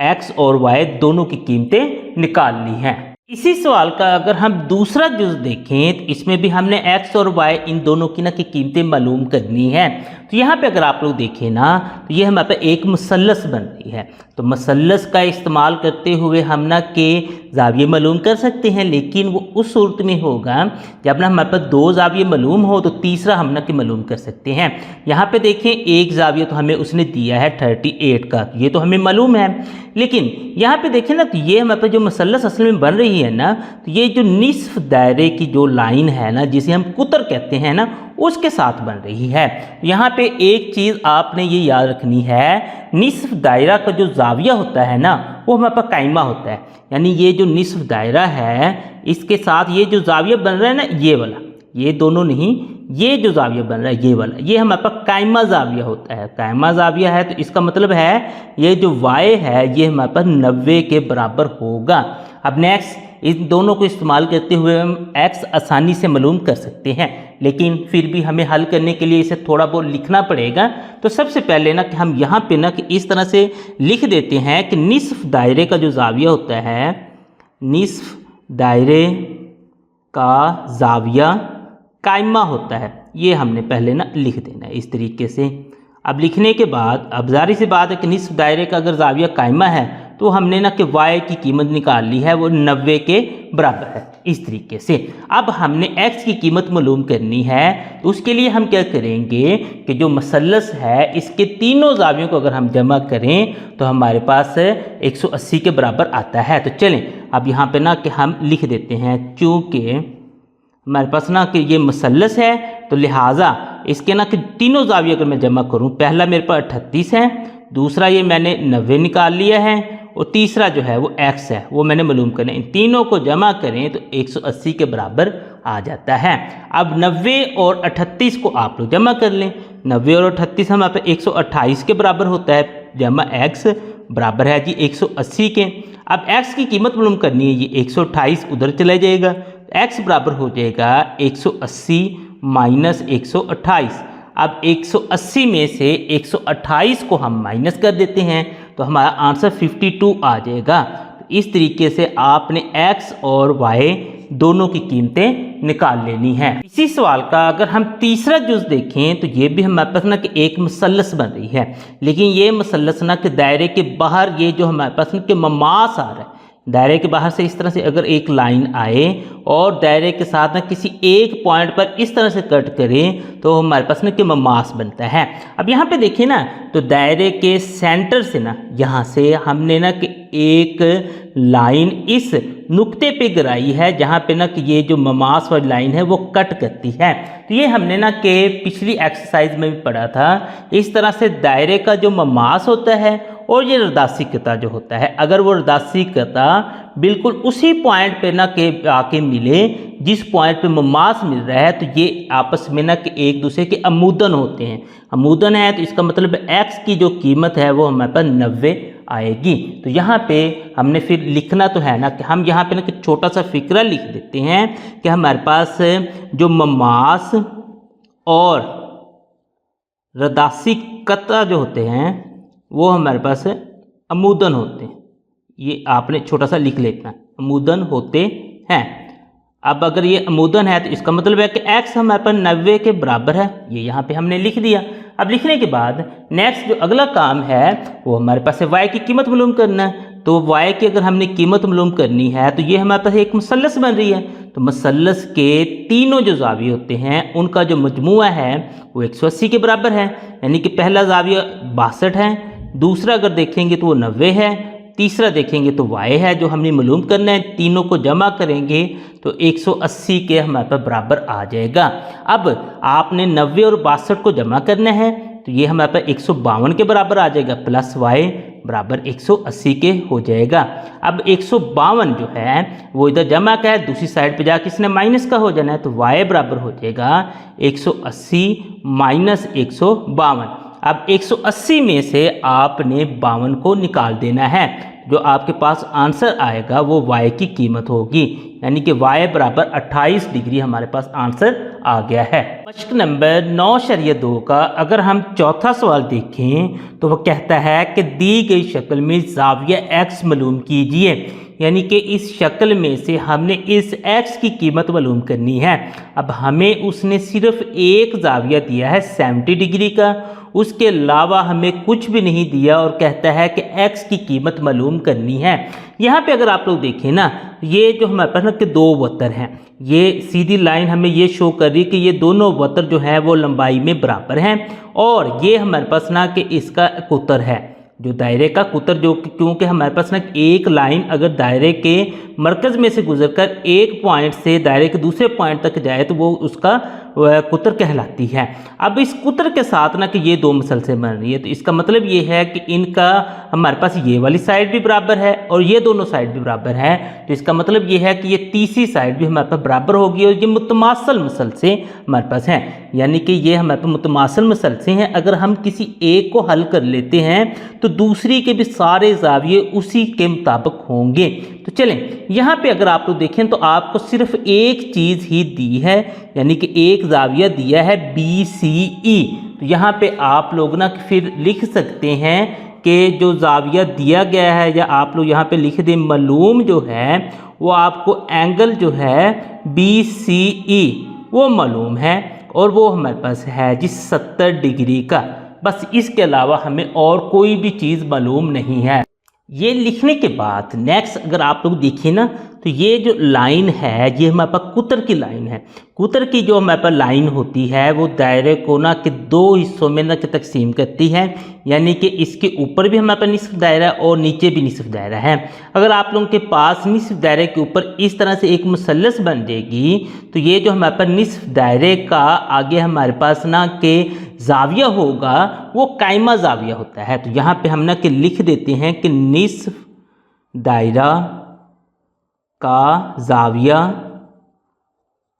x और y दोनों की कीमतें निकाल ली हैं। इसी सवाल का अगर हम दूसरा जुज़ देखें तो इसमें भी हमने x और y इन दोनों की कीमतें मालूम करनी है। तो यहाँ पे अगर आप लोग देखें ना तो ये हमारे पास एक मुसल्लस बन रही है, तो मुसल्लस का इस्तेमाल करते हुए हम ना के जाविये मालूम कर सकते हैं, लेकिन वो उस सूरत में होगा जब ना हमारे पास दो जाविये मालूम हो तो तीसरा हम ना के मालूम कर सकते हैं। यहाँ पे देखें एक जाविया तो हमें उसने दिया है 38 का, ये तो हमें मालूम है, लेकिन यहाँ पे देखें ना तो ये हमारे पास जो मुसल्लस असल में बन रही है ना, तो ये जो निस्फ दायरे की जो लाइन है ना जिसे हम कुतर कहते हैं ना, उसके साथ बन रही है। यहाँ पे एक चीज़ आपने ये याद रखनी है, निस्फ दायरा का जो जाविया होता है ना वो हमारे पास कायमा होता है, यानी ये जो निस्फ दायरा है इसके साथ ये जो जाविया बन रहा है ना ये वाला, ये दोनों नहीं, ये जो जाविया बन रहा है ये वाला, ये हमारे पास कायमा जाविया होता है। कायमा जाविया है तो इसका मतलब है ये जो y है ये हमारे पास 90 के बराबर होगा। अब नेक्स्ट इन दोनों को इस्तेमाल करते हुए हम x आसानी से मालूम कर सकते हैं, लेकिन फिर भी हमें हल करने के लिए इसे थोड़ा बहुत लिखना पड़ेगा। तो सबसे पहले ना कि हम यहाँ पे ना कि इस तरह से लिख देते हैं कि निस्फ दायरे का जो जाविया होता है, निस्फ दायरे का जाविया कायमा होता है, ये हमने पहले ना लिख देना है इस तरीके से। अब लिखने के बाद अब जारी सी बात है कि निस्फ दायरे का अगर जाविया कायमा है तो हमने ना कि y की कीमत निकाल ली है, वो 90 के बराबर है इस तरीके से। अब हमने x की कीमत मालूम करनी है, तो उसके लिए हम क्या करेंगे कि जो मसल्लस है इसके तीनों जावियों को अगर हम जमा करें तो हमारे पास 180 के बराबर आता है। तो चलें अब यहाँ पे ना कि हम लिख देते हैं, चूँकि हमारे पास ना कि ये मसल्लस है तो लिहाजा इसके ना कि तीनों जाविये अगर मैं जमा करूं, पहला मेरे पास 38 है, दूसरा ये मैंने 90 निकाल लिया है, और तीसरा जो है वो x है वो मैंने मालूम करना है। इन तीनों को जमा करें तो 180 के बराबर आ जाता है। अब 90 और 38 को आप लोग जमा कर लें, 90 और 38 हमारे पास 128 के बराबर होता है, जमा x बराबर है जी 180 के। अब x की कीमत मालूम करनी है, ये 128 उधर चला जाएगा, x बराबर हो जाएगा 180 माइनस 128। अब 180 में से 128 को हम माइनस कर देते हैं तो हमारा आंसर 52 आ जाएगा। तो इस तरीके से आपने x और y दोनों की कीमतें निकाल लेनी है। इसी सवाल का अगर हम तीसरा जुज़ देखें तो ये भी हमारे पास ना कि एक मसल्लस बन रही है, लेकिन ये मसल्लस ना कि दायरे के बाहर ये जो हमारे पास ना कि ममास आ रहा है, दायरे के बाहर से इस तरह से अगर एक लाइन आए और दायरे के साथ ना किसी एक पॉइंट पर इस तरह से कट करें तो हमारे पास ना कि ममास बनता है। अब यहाँ पे देखिए ना तो दायरे के सेंटर से ना यहाँ से हमने ना कि एक लाइन इस नुक्ते पे गिराई है जहाँ पे ना कि ये जो ममास वाली लाइन है वो कट करती है। तो ये हमने ना कि पिछली एक्सरसाइज में भी पढ़ा था, इस तरह से दायरे का जो ममास होता है और ये रदासी कता जो होता है, अगर वो रदासी कता बिल्कुल उसी पॉइंट पे ना के आके मिले जिस पॉइंट पे ममास मिल रहा है, तो ये आपस में ना कि एक दूसरे के अमूदन होते हैं। अमूदन है तो इसका मतलब x की जो कीमत है वो हमारे पास 90 आएगी। तो यहाँ पे हमने फिर लिखना तो है ना कि हम यहाँ पे ना कि छोटा सा फिक्रा लिख देते हैं कि हमारे पास जो ममास और रदासी कता जो होते हैं वो हमारे पास अमूदन होते हैं। ये आपने छोटा सा लिख लेना, अमूदन होते हैं। अब अगर ये अमूदन है तो इसका मतलब है कि x हमारे पास 90 के बराबर है, ये यहाँ पे हमने लिख दिया। अब लिखने के बाद नेक्स्ट जो अगला काम है वो हमारे पास y की कीमत मालूम करना है। तो y की अगर हमने कीमत मालूम करनी है तो ये हमारे पास एक मुसल्लस बन रही है, तो मुसल्लस के तीनों जो जाविये होते हैं उनका जो मजमुआ है वो 180 के बराबर है। यानी कि पहला जाविया 62 है, दूसरा अगर देखेंगे तो वो 90 है, तीसरा देखेंगे तो y है जो हमने मालूम करना है। तीनों को जमा करेंगे तो 180 के हमारे पास बराबर आ जाएगा। अब आपने 90 और 62 को जमा करना है तो ये हमारे पास 152 के बराबर आ जाएगा, प्लस y बराबर 180 के हो जाएगा। अब 152 जो है वो इधर जमा का है, दूसरी साइड पे जाके इसने माइनस का हो जाना है, तो y बराबर हो जाएगा 180 माइनस 152। अब 180 में से आपने 52 को निकाल देना है, जो आपके पास आंसर आएगा वो y की कीमत होगी, यानी कि y बराबर 28 डिग्री हमारे पास आंसर आ गया है। मश्क नंबर 9/2 का अगर हम चौथा सवाल देखें तो वह कहता है कि दी गई शक्ल में ज़ाविया x मालूम कीजिए, यानी कि इस शक्ल में से हमने इस x की कीमत मालूम करनी है। अब हमें उसने सिर्फ एक ज़ाविया दिया है 70 डिग्री का, उसके अलावा हमें कुछ भी नहीं दिया और कहता है कि x की कीमत मालूम करनी है। यहाँ पे अगर आप लोग देखें ना, ये जो हमारे पास ना कि दो वतर हैं, ये सीधी लाइन हमें ये शो कर रही है कि ये दोनों वतर जो हैं वो लंबाई में बराबर हैं, और ये हमारे पास ना कि इसका कुतर है, जो दायरे का कुतर, जो क्योंकि हमारे पास ना एक लाइन अगर दायरे के मरकज़ में से गुजरकर एक पॉइंट से दायरे के दूसरे पॉइंट तक जाए तो वो उसका कुतर कहलाती है। अब इस कुतर के साथ ना कि ये दो मसलसें बन रही है, तो इसका मतलब ये है कि इनका हमारे पास ये वाली साइड भी बराबर है और ये दोनों साइड भी बराबर है, तो इसका मतलब ये है कि ये तीसरी साइड भी हमारे पास बराबर होगी और ये मुतमासल मसलसें हमारे पास हैं, यानी कि ये हमारे पास मुतमासल मसलसें हैं। अगर हम किसी एक को हल कर लेते हैं तो दूसरी के भी सारे जाविये उसी के मुताबिक होंगे। तो चलें, यहाँ पे अगर आप लोग देखें तो आपको सिर्फ एक चीज़ ही दी है, यानी कि एक जाविया दिया है BCE। तो यहाँ पे आप लोग ना फिर लिख सकते हैं कि जो जाविया दिया गया है, या आप लोग यहाँ पे लिख दें मालूम जो है वो आपको एंगल जो है BCE वो मालूम है, और वो हमारे पास है जिस 70 डिग्री का। बस इसके अलावा हमें और कोई भी चीज़ मालूम नहीं है। ये लिखने के बाद नेक्स्ट अगर आप लोग देखिए ना, तो ये जो लाइन है ये हमारे पास कुतर की लाइन है। कुतर की जो हमारे पास लाइन होती है वो दायरे को ना कि दो हिस्सों में ना कि तकसीम करती है, यानी कि इसके ऊपर भी हमारे पास निस्फ दायरा और नीचे भी निस्फ दायरा है। अगर आप लोगों के पास निस्फ दायरे के ऊपर इस तरह से एक मुसल्लस बन जाएगी तो ये जो हमारे पास निस्फ दायरे का आगे हमारे पास ना कि जाविया होगा वो कायमा जाविया होता है। तो यहाँ पे हम ना कि लिख देते हैं कि निस्फ दायरा का जाविया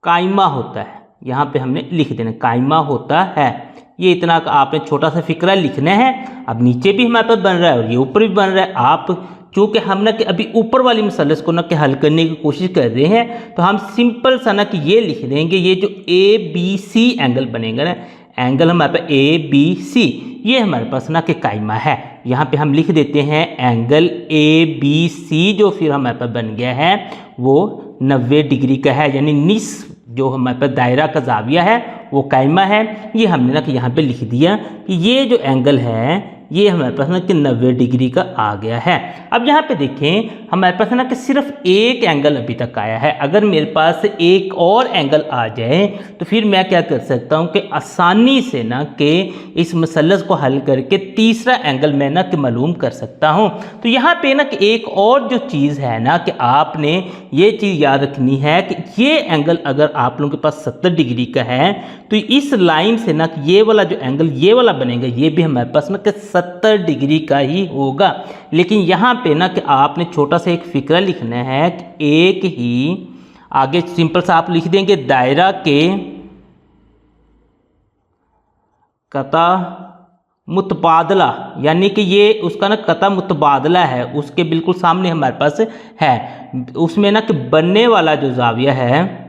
कायमा होता है। यहाँ पे हमने लिख देना कायमा होता है। ये इतना आपने छोटा सा फिक्रा लिखना है। अब नीचे भी हमारे पास बन रहा है और ये ऊपर भी बन रहा है। आप चूँकि हम ना कि अभी ऊपर वाली मसलस को ना कि हल करने की कोशिश कर रहे हैं, तो हम सिंपल सा ना कि ये लिख देंगे, ये जो ABC एंगल बनेगा ना, एंगल हमारे पास ABC, ये हमारे पास ना कि कायमा है। यहाँ पे हम लिख देते हैं एंगल ABC जो फिर हमारे पास बन गया है वो 90 डिग्री का है, यानी निस्फ जो हमारे पास दायरा का जाविया है वो कायमा है। ये हमने ना कि यहाँ पे लिख दिया कि ये जो एंगल है ये हमारे पास ना कि 90 डिग्री का आ गया है। अब यहाँ पे देखें हमारे पास ना कि सिर्फ एक एंगल अभी तक आया है। अगर मेरे पास एक और एंगल आ जाए तो फिर मैं क्या कर सकता हूँ कि आसानी से ना कि इस मसलस को हल करके तीसरा एंगल मैं ना कि मालूम कर सकता हूँ। तो यहाँ पे ना कि एक और जो चीज़ है ना कि आपने ये चीज़ याद रखनी है कि ये एंगल अगर आप लोगों के पास 70 डिग्री का है तो इस लाइन से ना कि ये वाला जो एंगल ये वाला बनेगा ये भी हमारे पास ना कि 70 डिग्री का ही होगा। लेकिन यहाँ पे ना कि आपने छोटा सा एक फिक्रा लिखना है कि एक ही आगे सिंपल सा आप लिख देंगे दायरा के कता मुतबादला, यानी कि ये उसका ना कता मुतबादला है उसके बिल्कुल सामने हमारे पास है। उसमें ना कि बनने वाला जो जाविया है,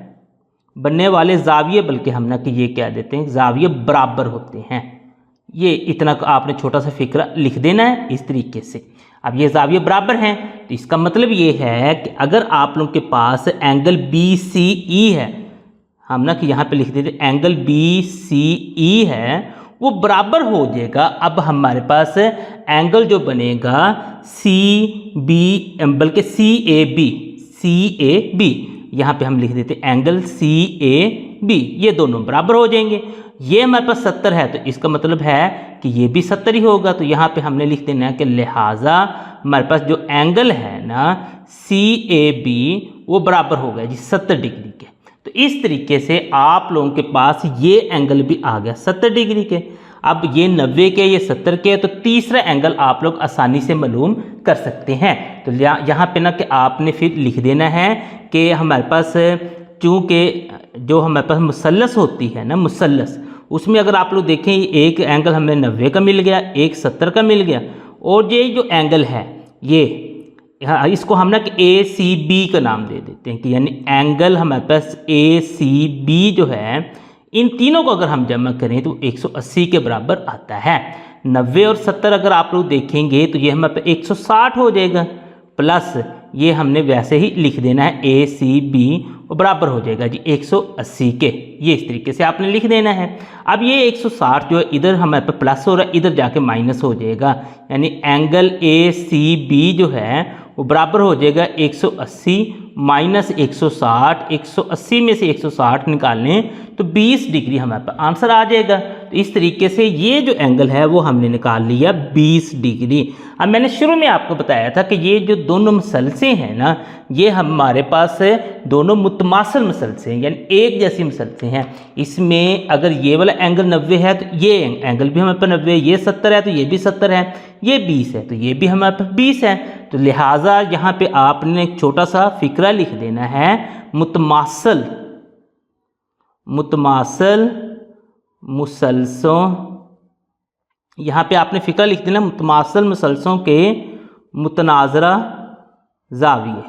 बनने वाले जाविये बल्कि हम ना कि ये क्या देते हैं जाविये बराबर होते हैं। ये इतना आपने छोटा सा फिक्रा लिख देना है इस तरीके से। अब ये जाविये बराबर हैं तो इसका मतलब ये है कि अगर आप लोगों के पास एंगल BCE है, हम ना कि यहाँ पे लिख देते एंगल BCE है, वो बराबर हो जाएगा। अब हमारे पास एंगल जो बनेगा सी ए बी, यहाँ पे हम लिख देते हैं एंगल CAB, ये दोनों बराबर हो जाएंगे। ये हमारे पास 70 है तो इसका मतलब है कि ये भी 70 ही होगा। तो यहाँ पे हमने लिख देना है कि लिहाजा हमारे पास जो एंगल है ना CAB वो बराबर होगा जी 70 डिग्री के। तो इस तरीके से आप लोगों के पास ये एंगल भी आ गया 70 डिग्री के। अब ये 90 के, ये 70 के, तो तीसरा एंगल आप लोग आसानी से मालूम कर सकते हैं। तो यहाँ पे ना कि आपने फिर लिख देना है कि हमारे पास चूँकि जो हमारे पास मुसल्लस होती है ना, मुसल्लस, उसमें अगर आप लोग देखें एक एंगल हमें 90 का मिल गया, एक 70 का मिल गया, और ये जो एंगल है ये इसको हम ना कि ACB का नाम दे देते हैं कि यानी एंगल हमारे पास ACB जो है, इन तीनों को अगर हम जमा करें तो 180 के बराबर आता है। 90 और 70 अगर आप लोग देखेंगे तो ये हमारे पास 160 हो जाएगा, प्लस ये हमने वैसे ही लिख देना है ACB और बराबर हो जाएगा जी 180 के। ये इस तरीके से आपने लिख देना है। अब ये 160 जो है इधर हमारे पास प्लस हो रहा है, इधर जाके माइनस हो जाएगा, यानी एंगल ACB जो है वो बराबर हो जाएगा 180 माइनस 160। 180 में से 160 निकालें तो 20 डिग्री हमारे पास आंसर आ जाएगा। तो इस तरीके से ये जो एंगल है वो हमने निकाल लिया 20 डिग्री। अब मैंने शुरू में आपको बताया था कि ये जो दोनों मसलसें हैं ना, ये हमारे पास दोनों मुतमासिल मसलसें हैं, यानी एक जैसी मसलसें हैं। इसमें अगर ये वाला एंगल 90 है तो ये एंगल भी हमारे पास 90 है, ये 70 है तो ये भी 70 है, ये 20 है तो ये भी हमारे पास 20 है। तो लिहाजा यहाँ पे आपने एक छोटा सा फिक्रा लिख देना है, मुतमासिल मुसलसों, यहाँ पे आपने फिक्रा लिख देना मुतमासिल मुसलसों के मुतनाज़रा ज़ाविये।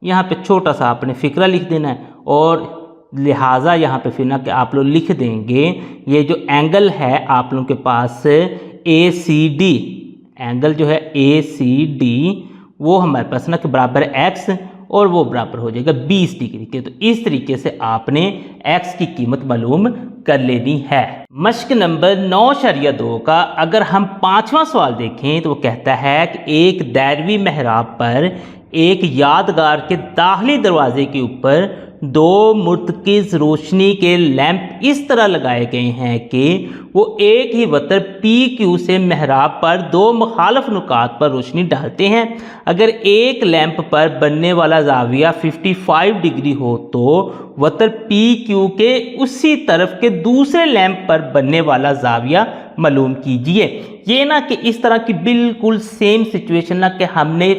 यहाँ पे छोटा सा आपने फिक्रा लिख देना है, और लिहाजा यहाँ पे फिर ना कि आप लोग लिख देंगे ये जो एंगल है आप लोगों के पास ACD, एंगल जो है ACD वो हमारे पास ना कि बराबर है x, और वो बराबर हो जाएगा 20 डिग्री के। तो इस तरीके से आपने x की कीमत मालूम कर लेनी है। मश्क नंबर 9.2 का अगर हम 5वां सवाल देखें तो वो कहता है कि एक दैरवी मेहराब पर एक यादगार के दाखिली दरवाजे के ऊपर 2 मुर्तकिज़ रोशनी के लैंप इस तरह लगाए गए हैं कि वो एक ही वतर PQ से मेहराब पर 2 मुखालफ नुकात पर रोशनी डालते हैं। अगर एक लैंप पर बनने वाला जाविया 55 डिग्री हो तो वतर PQ के उसी तरफ के दूसरे लैंप पर बनने वाला जाविया मालूम कीजिए। ये ना कि इस तरह की बिल्कुल सेम सिचुएशन ना कि हमने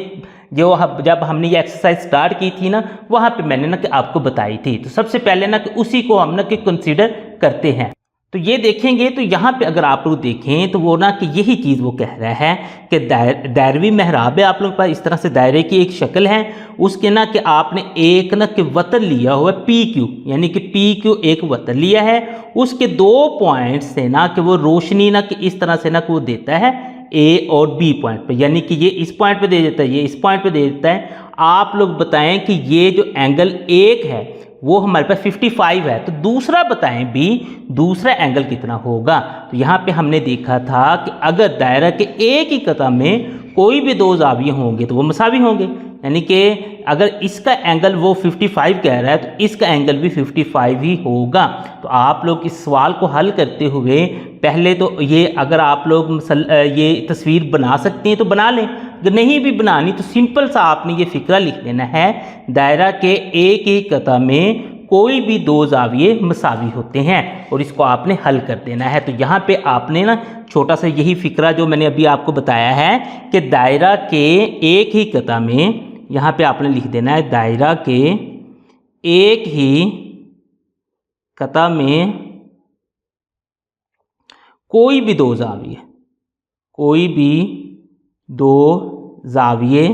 जब हमने ये एक्सरसाइज स्टार्ट की थी ना, वहाँ पे मैंने ना कि आपको बताई थी। तो सबसे पहले ना कि उसी को हम ना कि कंसीडर करते हैं। तो ये देखेंगे तो यहाँ पे अगर आप लोग देखें तो वो ना कि यही चीज़ वो कह रहा है कि दायरवी मेहराब है आप लोग पास, इस तरह से दायरे की एक शक्ल है, उसके ना कि आपने एक ना कि वतर लिया हुआ है PQ, यानी कि PQ एक वतर लिया है, उसके 2 पॉइंट से ना कि वो रोशनी ना कि इस तरह से ना कि वो देता है A और B पॉइंट पे, यानी कि ये इस पॉइंट पे दे देता है, ये इस पॉइंट पे दे देता है। आप लोग बताएं कि ये जो एंगल एक है वो हमारे पास 55 है, तो दूसरा बताएं भी दूसरा एंगल कितना होगा। तो यहाँ पे हमने देखा था कि अगर दायरा के एक ही कता में कोई भी 2 जाविये होंगे तो वो मसावी होंगे, यानी कि अगर इसका एंगल वो 55 कह रहा है तो इसका एंगल भी 55 ही होगा। तो आप लोग इस सवाल को हल करते हुए पहले तो ये अगर आप लोग ये तस्वीर बना सकते हैं तो बना लें, अगर नहीं भी बनानी तो सिंपल सा आपने ये फिक्रा लिख देना है, दायरा के एक ही कता में कोई भी 2 जाविये मसावी होते हैं, और इसको आपने हल कर देना है। तो यहाँ पे आपने ना छोटा सा यही फिक्रा जो मैंने अभी आपको बताया है कि दायरा के एक ही कता में, यहाँ पे आपने लिख देना है दायरा के एक ही कता में कोई भी 2 जाविये, कोई भी 2 जाविये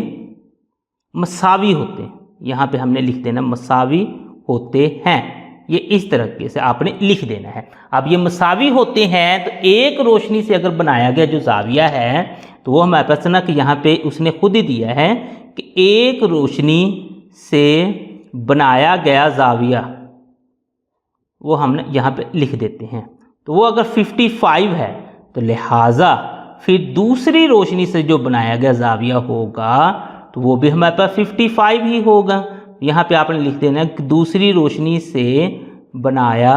मसावी होते हैं। यहाँ पे हमने लिख देना मसावी होते हैं, ये इस तरीके से आपने लिख देना है। अब ये मसावी होते हैं तो एक रोशनी से अगर बनाया गया जो जाविया है तो वो हमारे पास ना कि यहाँ पे उसने खुद ही दिया है कि एक रोशनी से बनाया गया जाविया, वो हमने यहाँ पे लिख देते हैं। तो वो अगर 55 है तो लिहाजा फिर दूसरी रोशनी से जो बनाया गया जाविया होगा तो वो भी हमारे पास 55 ही होगा। यहाँ पे आपने लिख देना कि दूसरी रोशनी से बनाया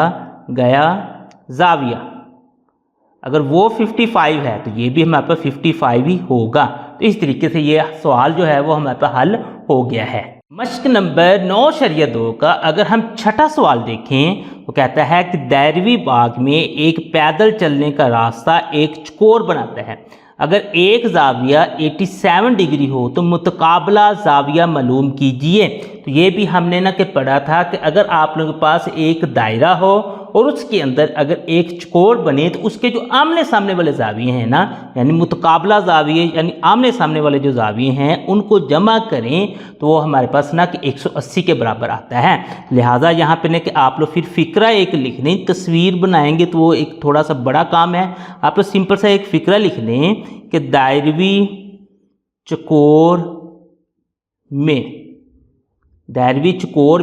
गया जाविया, अगर वो 55 है तो ये भी हमारे पास 55 ही होगा। तो इस तरीके से ये सवाल जो है वो हमारे पास हल हो गया है। मश्क नंबर 9/2 का अगर हम छठा सवाल देखें तो कहता है कि दैरवी बाग में एक पैदल चलने का रास्ता एक चकोर बनाता है। अगर एक जाविया 87 डिग्री हो तो मुतकाबला जाविया मालूम कीजिए। तो ये भी हमने ना कि पढ़ा था कि अगर आप लोगों के पास एक दायरा हो और उसके अंदर अगर एक चकोर बने तो उसके जो आमने सामने वाले जाविये हैं ना, यानी मुतकाबला जाविये यानी आमने सामने वाले जो जाविये हैं उनको जमा करें तो वो हमारे पास ना कि 180 के बराबर आता है। लिहाजा यहाँ पे ना कि आप लोग फिर फिक्रा एक लिख लें, तस्वीर बनाएंगे तो वो एक थोड़ा सा बड़ा काम है। आप लोग सिंपल सा एक फिक्रा लिख लें कि दायरवी चकोर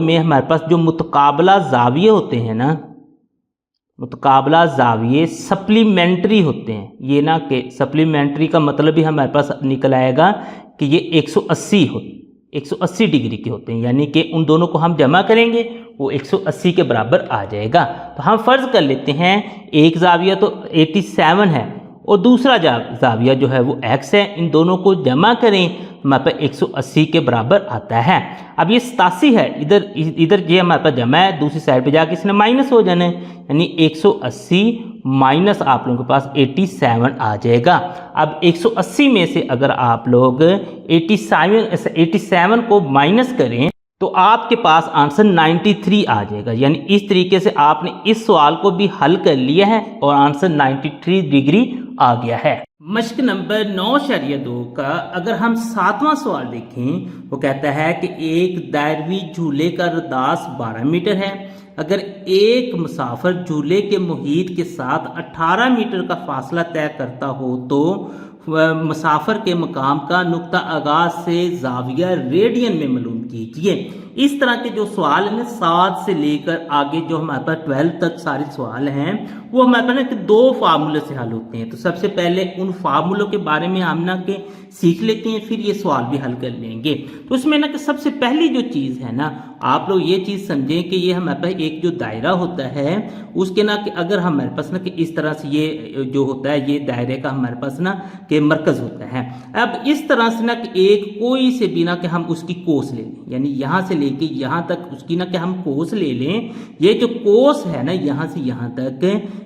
में हमारे पास जो मुतकाबला जाविये होते हैं ना, मुतकाबला जाविये सप्लीमेंट्री होते हैं। ये ना कि सप्लीमेंट्री का मतलब भी हमारे पास निकल आएगा कि ये 180 डिग्री के होते हैं, यानी कि उन दोनों को हम जमा करेंगे वो 180 के बराबर आ जाएगा। तो हम फर्ज कर लेते हैं एक जाविया तो 87 है और दूसरा जाविया जो है वो x है, इन दोनों को जमा करें हमारे पास 180 के बराबर आता है। अब ये 87 है, इधर ये हमारे पास जमा है, दूसरी साइड पे जाके इसने माइनस हो जाना है, यानी 180 माइनस आप लोगों के पास 87 आ जाएगा। अब 180 में से अगर आप लोग 87 को माइनस करें तो आपके पास आंसर 93 आ जाएगा। यानी इस तरीके से आपने इस सवाल को भी हल कर लिया है और आंसर 93 डिग्री आ गया है। मश्क नंबर 9/2 का अगर हम 7वां सवाल देखें वो कहता है कि एक दायरवी झूले का रदास 12 मीटर है। अगर एक मुसाफिर झूले के मुहीत के साथ 18 मीटर का फासला तय करता हो तो मुसाफिर के मकाम का नुक्ता आगाज से जाविया रेडियन में मालूम कीजिए। इस तरह के जो सवाल हैं 7 से लेकर आगे जो हमारे पास 12 तक सारे सवाल हैं वो हमारे पास ना कि 2 फार्मूले से हल होते हैं। तो सबसे पहले उन फार्मूलों के बारे में हम ना कि सीख लेते हैं, फिर ये सवाल भी हल कर लेंगे। तो उसमें ना कि सबसे पहली जो चीज़ है ना, आप लोग ये चीज़ समझें कि ये हमारे पास एक जो दायरा होता है उसके ना कि अगर हमारे पास ना कि इस तरह से ये जो होता है ये दायरे का हमारे पास ना कि मरकज़ होता है। अब इस तरह से ना कि एक कोई से भी ना कि हम उसकी कोस ले लें, यानी यहाँ से लेके यहाँ तक उसकी ना कि हम कोस ले लें। ये जो कोस है ना यहाँ से यहाँ तक,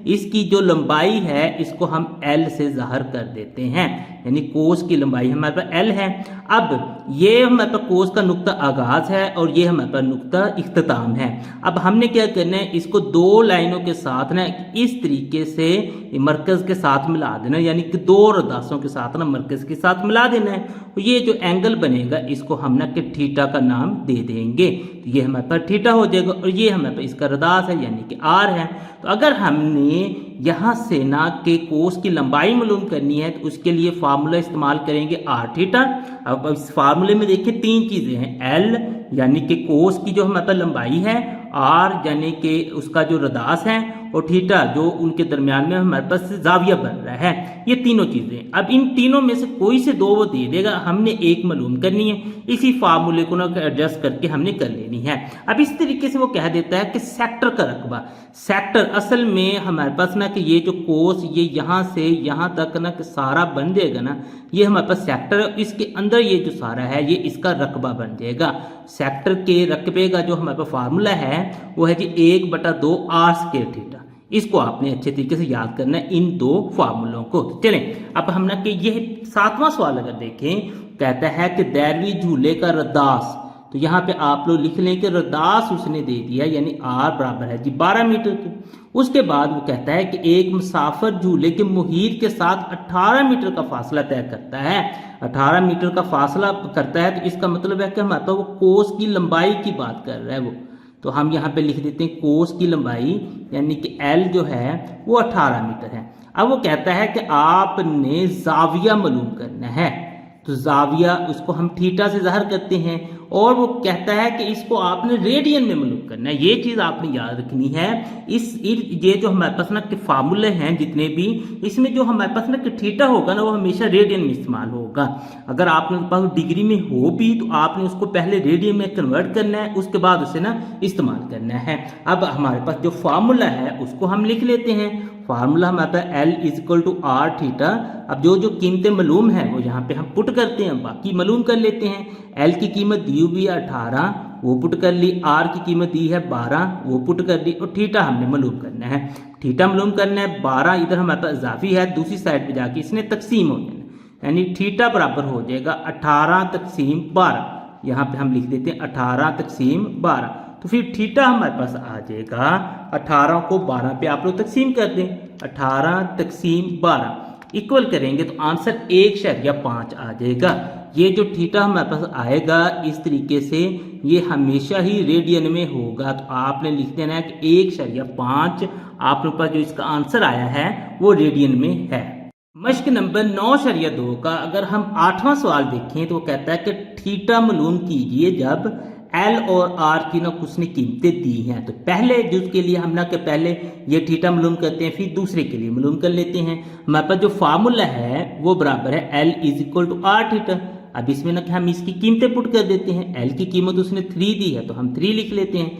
इसकी जो लंबाई है इसको हम L से ज़ाहिर कर देते हैं, यानी कोस की लंबाई हमारे पास L है। अब ये हमारे पास कोस का नुक्ता आगाज है और ये हमारे पास नुक्ता इख्तिताम है। अब हमने क्या करना है, इसको 2 लाइनों के साथ ना इस तरीके से मरकज़ के साथ मिला देना, यानी कि 2 रदासों के साथ ना मरकज़ के साथ मिला देना है। ये जो एंगल बनेगा इसको हम ना कि थीटा का नाम दे देंगे। तो ये हमारे पास थीटा हो जाएगा और ये हमारे पास इसका रदास है यानी कि R है। तो अगर हमने यहाँ से ना के कोस की लंबाई मालूम करनी है तो उसके लिए फार्मूला इस्तेमाल करेंगे R थीटा। अब इस फार्मूले में देखिए 3 चीज़ें हैं, L यानी कि कोस की जो हमारे पास लंबाई है, R यानी कि उसका जो रदास है, और थीटा जो उनके दरमियान में हमारे पास जाविया बन रहा है। ये तीनों चीज़ें, अब इन तीनों में से कोई से 2 वो दे देगा, हमने एक मालूम करनी है। इसी फार्मूले को ना एडजस्ट करके हमने कर लेनी है। अब इस तरीके से वो कह देता है कि सेक्टर का रकबा, सेक्टर असल में हमारे पास ना कि ये जो कोस ये यहाँ से यहाँ तक ना कि सारा बन जाएगा ना, ये हमारे पास सेक्टर है। इसके अंदर ये जो सारा है ये इसका रकबा बन जाएगा। सेक्टर के रकबे का जो हमारे पास फार्मूला है वो है जी 1/2 R² थीटा। इसको आपने अच्छे तरीके से याद करना है इन 2 फार्मूलों को। चलें अब हम ना कि ये 7वां सवाल अगर देखें, कहता है कि दैरवी झूले का रदास, तो यहाँ पे आप लोग लिख लें कि रदास उसने दे दिया यानी R बराबर है जी 12 मीटर के। उसके बाद वो कहता है कि एक मुसाफिर झूले के मुहीत के साथ 18 मीटर का फासला तय करता है। 18 मीटर का फासला करता है तो इसका मतलब है कि हमारे पास वो कोस की लंबाई की बात कर रहा है वो। तो हम यहाँ पे लिख देते हैं कोस की लंबाई यानी कि L जो है वो 18 मीटर है। अब वो कहता है कि आपने जाविया मालूम करना है। तो जाविया उसको हम थीटा से ज़ाहिर करते हैं, और वो कहता है कि इसको आपने रेडियन में मालूम करना है। ये चीज़ आपने याद रखनी है। ये जो हमारे पास ना के फार्मूले हैं जितने भी, इसमें जो हमारे पास ना कि थीटा होगा ना वो हमेशा रेडियन में इस्तेमाल होगा। अगर आपने पास डिग्री में हो भी तो आपने उसको पहले रेडियन में कन्वर्ट करना है, उसके बाद उसे ना इस्तेमाल करना है। अब हमारे पास जो फार्मूला है उसको हम लिख लेते हैं। फार्मूला हमारे पास L is equal to R theta. अब जो जो कीमतें मालूम है वो यहाँ पे हम पुट करते हैं, बाकी मालूम कर लेते हैं। L की कीमत दी हुई है 18, वो पुट कर ली। R की कीमत दी है 12, वो पुट कर ली। और थीटा हमने मालूम करना है। थीटा मालूम करना है 12, इधर हमारे पास इजाफी है, दूसरी साइड पे जाके इसने तकसीम हो जाना, यानी थीटा बराबर हो जाएगा 18 तकसीम 12। यहाँ पे हम लिख देते हैं 18 तकसीम 12। तो फिर थीटा हमारे पास आ जाएगा 18 को 12 पे आप लोग तकसीम कर दें, 18 तकसीम 12 इक्वल करेंगे तो आंसर 1.5 आ जाएगा। ये जो थीटा हमारे पास आएगा इस तरीके से ये हमेशा ही रेडियन में होगा। तो आपने लिख देना है कि 1.5 आपके पास जो इसका आंसर आया है वो रेडियन में है। मश्क नंबर 9.2 का अगर हम 8वां सवाल देखें तो वो कहता है कि थीटा मालूम कीजिए जब L और R की ना उसने कीमतें दी हैं। तो पहले जुज के लिए हम ना के पहले ये थीटा मालूम करते हैं, फिर दूसरे के लिए मालूम कर लेते हैं। हमारे पास जो फार्मूला है वो बराबर है L is equal to R theta. अब इसमें ना कि हम इसकी कीमतें पुट कर देते हैं। L की कीमत उसने 3 दी है तो हम 3 लिख लेते हैं।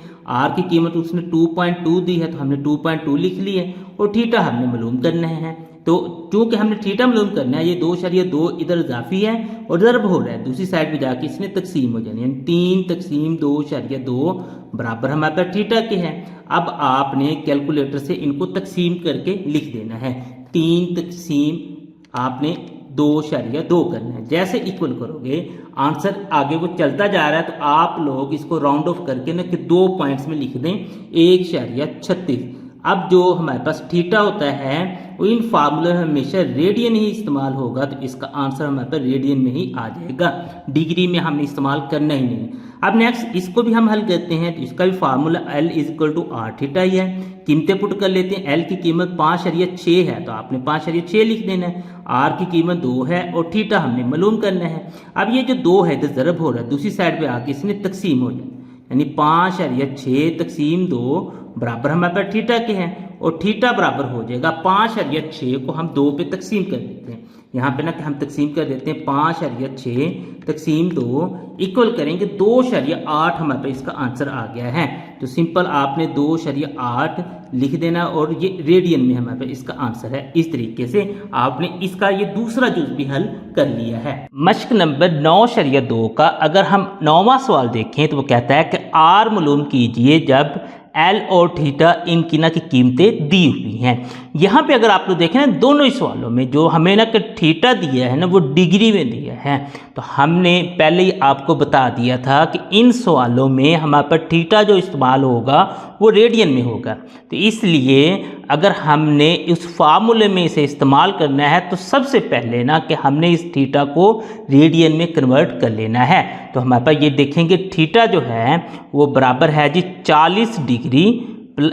R की कीमत उसने 2.2 दी है तो हमने 2.2 लिख ली है। और थीटा हमने मालूम करना है। तो चूंकि हमने थीटा मालूम करना है, ये 2.2 इधर इजाफी है और ज़रब हो रहा है, दूसरी साइड पे जाके इसने तकसीम हो जानी है। 3 तकसीम 2.2 बराबर हमारे पास थीटा के हैं। अब आपने कैलकुलेटर से इनको तकसीम करके लिख देना है। 3 तकसीम आपने 2.2 करना है। जैसे इक्वल करोगे आंसर आगे वो चलता जा रहा है, तो आप लोग इसको राउंड ऑफ करके ना कि 2 पॉइंट्स में लिख दें 1.36। अब जो हमारे पास थीटा होता है वो इन फार्मूले में हमेशा रेडियन ही इस्तेमाल होगा, तो इसका आंसर हमारे पास रेडियन में ही आ जाएगा, डिग्री में हमने इस्तेमाल करना ही नहीं। अब नेक्स्ट इसको भी हम हल करते हैं। तो इसका भी formula L is equal to R theta ही है। कीमतें पुट कर लेते हैं। L की कीमत 5.6 है तो आपने 5.6 लिख देना है। R की कीमत 2 है और थीटा हमने मालूम करना है। अब ये जो 2 है इधर ज़रब हो रहा है, दूसरी साइड पे आके इसने तकसीम हो जाए, यानी 5.6 तकसीम 2 बराबर हमारे पास थीटा के हैं। और थीटा बराबर हो जाएगा 5.6 को हम 2 पे तकसीम कर देते हैं। यहाँ पे ना कि हम तकसीम कर देते हैं 5.6 तकसीम 2 इक्वल करेंगे 2.8 हमारे पास इसका आंसर आ गया है। तो सिंपल आपने 2.8 लिख देना और ये रेडियन में हमारे पास इसका आंसर है। इस तरीके से आपने इसका ये दूसरा जुज भी हल कर लिया है। मश्क नंबर 9.2 का अगर हम 9वां सवाल देखें तो वो कहता है कि R मालूम कीजिए जब L और थीटा इनकी ना की कीमतें दी हुई हैं। यहाँ पे अगर आप लोग देखें ना दोनों ही सवालों में जो हमें ना कि थीटा दिया है ना वो डिग्री में दिया है। तो हमने पहले ही आपको बता दिया था कि इन सवालों में हमारे पास थीटा जो इस्तेमाल होगा वो रेडियन में होगा। तो इसलिए अगर हमने इस फार्मूले में इसे इस्तेमाल करना है तो सबसे पहले ना कि हमने इस थीटा को रेडियन में कन्वर्ट कर लेना है। तो हमारे पास ये देखेंगे थीटा जो है वो बराबर है जी 40 डिग्री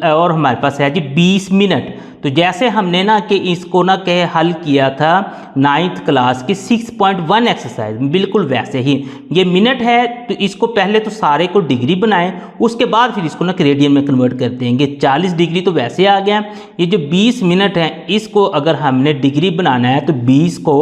और हमारे पास है जी 20 मिनट। तो जैसे हमने ना कि इसको ना के हल किया था 9th क्लास की 6.1 एक्सरसाइज, बिल्कुल वैसे ही ये मिनट है तो इसको पहले तो सारे को डिग्री बनाएं, उसके बाद फिर इसको ना रेडियन में कन्वर्ट कर देंगे। 40 डिग्री तो वैसे आ गया। ये जो 20 मिनट है इसको अगर हमने डिग्री बनाना है तो 20 को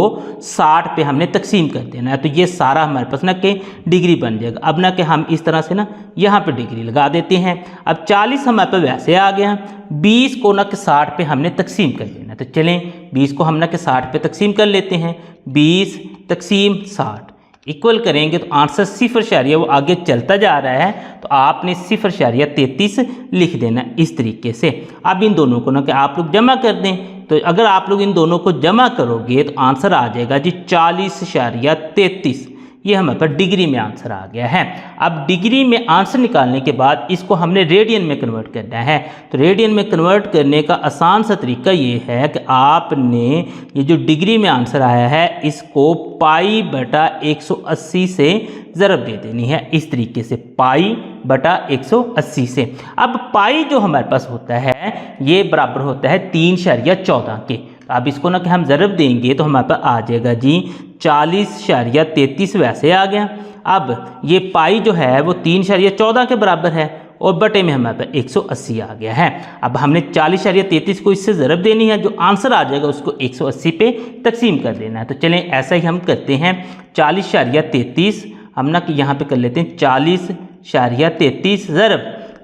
60 पे हमने तकसीम कर देना है। तो ये सारा हमारे पास ना कि डिग्री बन जाएगा। अब ना कि हम इस तरह से ना यहाँ पे डिग्री लगा देते हैं। अब 40 हमारे पास वैसे आ गया, 20 को ना कि 60 पे हमने तकसीम कर देना। तो चलें 20 को हम ना कि 60 पे तकसीम कर लेते हैं। 20 तकसीम 60 इक्वल करेंगे तो आंसर 0 वो आगे चलता जा रहा है, तो आपने 0.33 लिख देना इस तरीके से। अब इन दोनों को ना कि आप लोग जमा कर दें। तो अगर आप लोग इन दोनों को जमा करोगे तो आंसर आ जाएगा जी 40.33। ये हमारे पास डिग्री में आंसर आ गया है। अब डिग्री में आंसर निकालने के बाद इसको हमने रेडियन में कन्वर्ट करना है। तो रेडियन में कन्वर्ट करने का आसान सा तरीका ये है कि आपने ये जो डिग्री में आंसर आया है इसको पाई बटा 180 से ज़रब दे देनी है, इस तरीके से पाई बटा 180 से। अब पाई जो हमारे पास होता है ये बराबर होता है 3.14 के। अब इसको ना कि हम ज़रब देंगे तो हमारे पास आ जाएगा जी 40.33 वैसे आ गया। अब ये पाई जो है वो 3.14 के बराबर है और बटे में हमारे पास 180 आ गया है। अब हमने 40.33 को इससे ज़रब देनी है, जो आंसर आ जाएगा उसको 180 पे तकसीम कर देना है। तो चलें ऐसा ही हम करते हैं। 40.33 हम ना कि यहाँ पे कर लेते हैं 40.33 ज़रब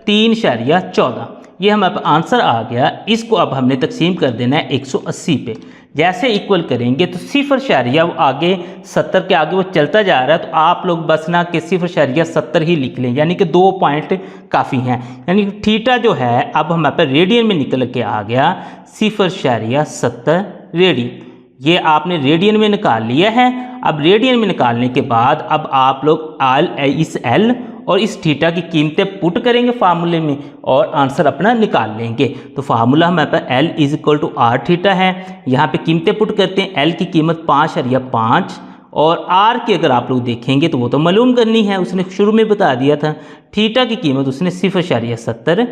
3.14, ये हमारे पास आंसर आ गया। इसको अब हमने तकसीम कर देना है 180 पे। जैसे इक्वल करेंगे तो 0.70 वो आगे 70 के आगे वो चलता जा रहा है, तो आप लोग बस ना कि 0.70 ही लिख लें, यानी कि 2 पॉइंट काफ़ी हैं। यानी कि थीटा जो है अब हमारे पास रेडियन में निकल के आ गया 0.70 रेडियन। ये आपने रेडियन में निकाल लिया है। अब रेडियन में निकालने के बाद अब आप लोग इस एल और इस थीटा की कीमतें पुट करेंगे फार्मूले में और आंसर अपना निकाल लेंगे। तो फार्मूला हमारे पास L is equal to R theta है। यहाँ पे कीमतें पुट करते हैं। एल की कीमत 5.5 और आर की अगर आप लोग देखेंगे तो वो तो मालूम करनी है, उसने शुरू में बता दिया था। थीटा की कीमत उसने 0.70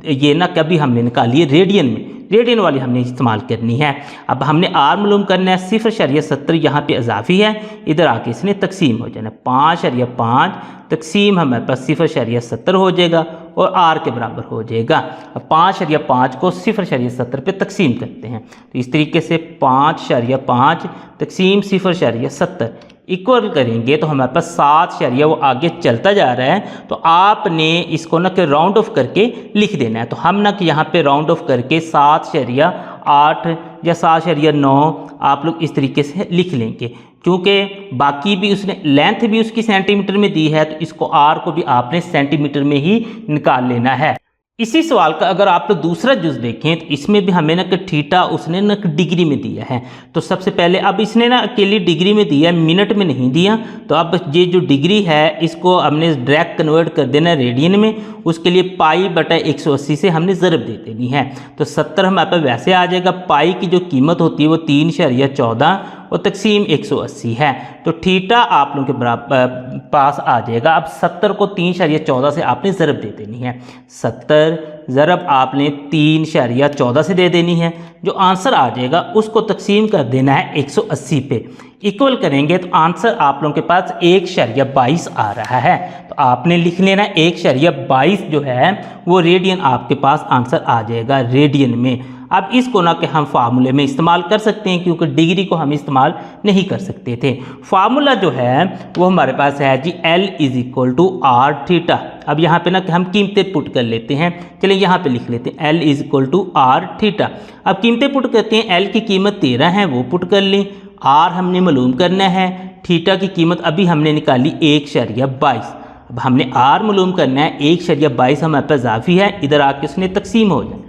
ये ना कभी हमने निकाली है रेडियन में, रेडियन वाली हमने इस्तेमाल करनी है। अब हमने आर मालूम करना है, 0.70 यहाँ पे इजाफी है, इधर आके इसने तकसीम हो जाना। 5.5 तकसीम हमारे पास 0.70 हो जाएगा और आर के बराबर हो जाएगा। अब 5.5 को 0.70 पे तकसीम करते हैं, तो इस तरीके से 5.5 तकसीम 0.70 इक्वल करेंगे तो हमारे पास 7 वो आगे चलता जा रहा है। तो आपने इसको ना कि राउंड ऑफ करके लिख देना है। तो हम ना कि यहाँ पे राउंड ऑफ करके 7.8 या 7.9 आप लोग इस तरीके से लिख लेंगे, क्योंकि बाकी भी उसने लेंथ भी उसकी सेंटीमीटर में दी है, तो इसको आर को भी आपने सेंटीमीटर में ही निकाल लेना है। इसी सवाल का अगर आप लोग दूसरा जुज देखें तो इसमें भी हमें ना कि थीटा उसने ना डिग्री में दिया है। तो सबसे पहले अब इसने ना अकेली डिग्री में दिया है, मिनट में नहीं दिया। तो अब ये जो डिग्री है इसको हमने डायरेक्ट कन्वर्ट कर देना रेडियन में। उसके लिए पाई बटा 180 से हमने ज़रब दे देनी है। तो 70 हमारे पास वैसे आ जाएगा। पाई की जो कीमत होती है वो 3.14 और तकसीम 180 है। तो थीटा आप लोगों के बराबर पास आ जाएगा। अब 70 को 3.14 से आपने ज़रब दे देनी है। 70 ज़रब आपने 3.14 से दे देनी है। जो आंसर आ जाएगा उसको तकसीम कर देना है 180 पे। इक्वल करेंगे तो आंसर आप लोगों के पास 1.22 आ रहा है। तो आपने लिख लेना 1.22 जो है वो रेडियन आपके पास आंसर आ जाएगा रेडियन में। अब इसको ना कि हम फार्मूले में इस्तेमाल कर सकते हैं, क्योंकि डिग्री को हम इस्तेमाल नहीं कर सकते थे। फार्मूला जो है वो हमारे पास है जी L is equal to R theta. अब यहाँ पे ना कि हम कीमतें पुट कर लेते हैं। चलिए यहाँ पे लिख लेते हैं L is equal to R theta. अब कीमतें पुट करते हैं। L की कीमत 13 है, वो पुट कर ली। आर हमने मालूम करना है। थीटा की कीमत अभी हमने निकाली 1.22। अब हमने आर मालूम करना है। 1.22 हमारे पास इजाफी है, इधर आके उसने तकसीम हो जाए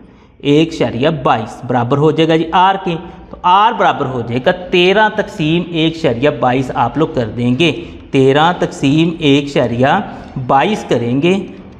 1.22 बराबर हो जाएगा जी आर के। तो आर बराबर हो जाएगा 13 तकसीम 1.22 आप लोग कर देंगे। 13 तकसीम 1.22 करेंगे।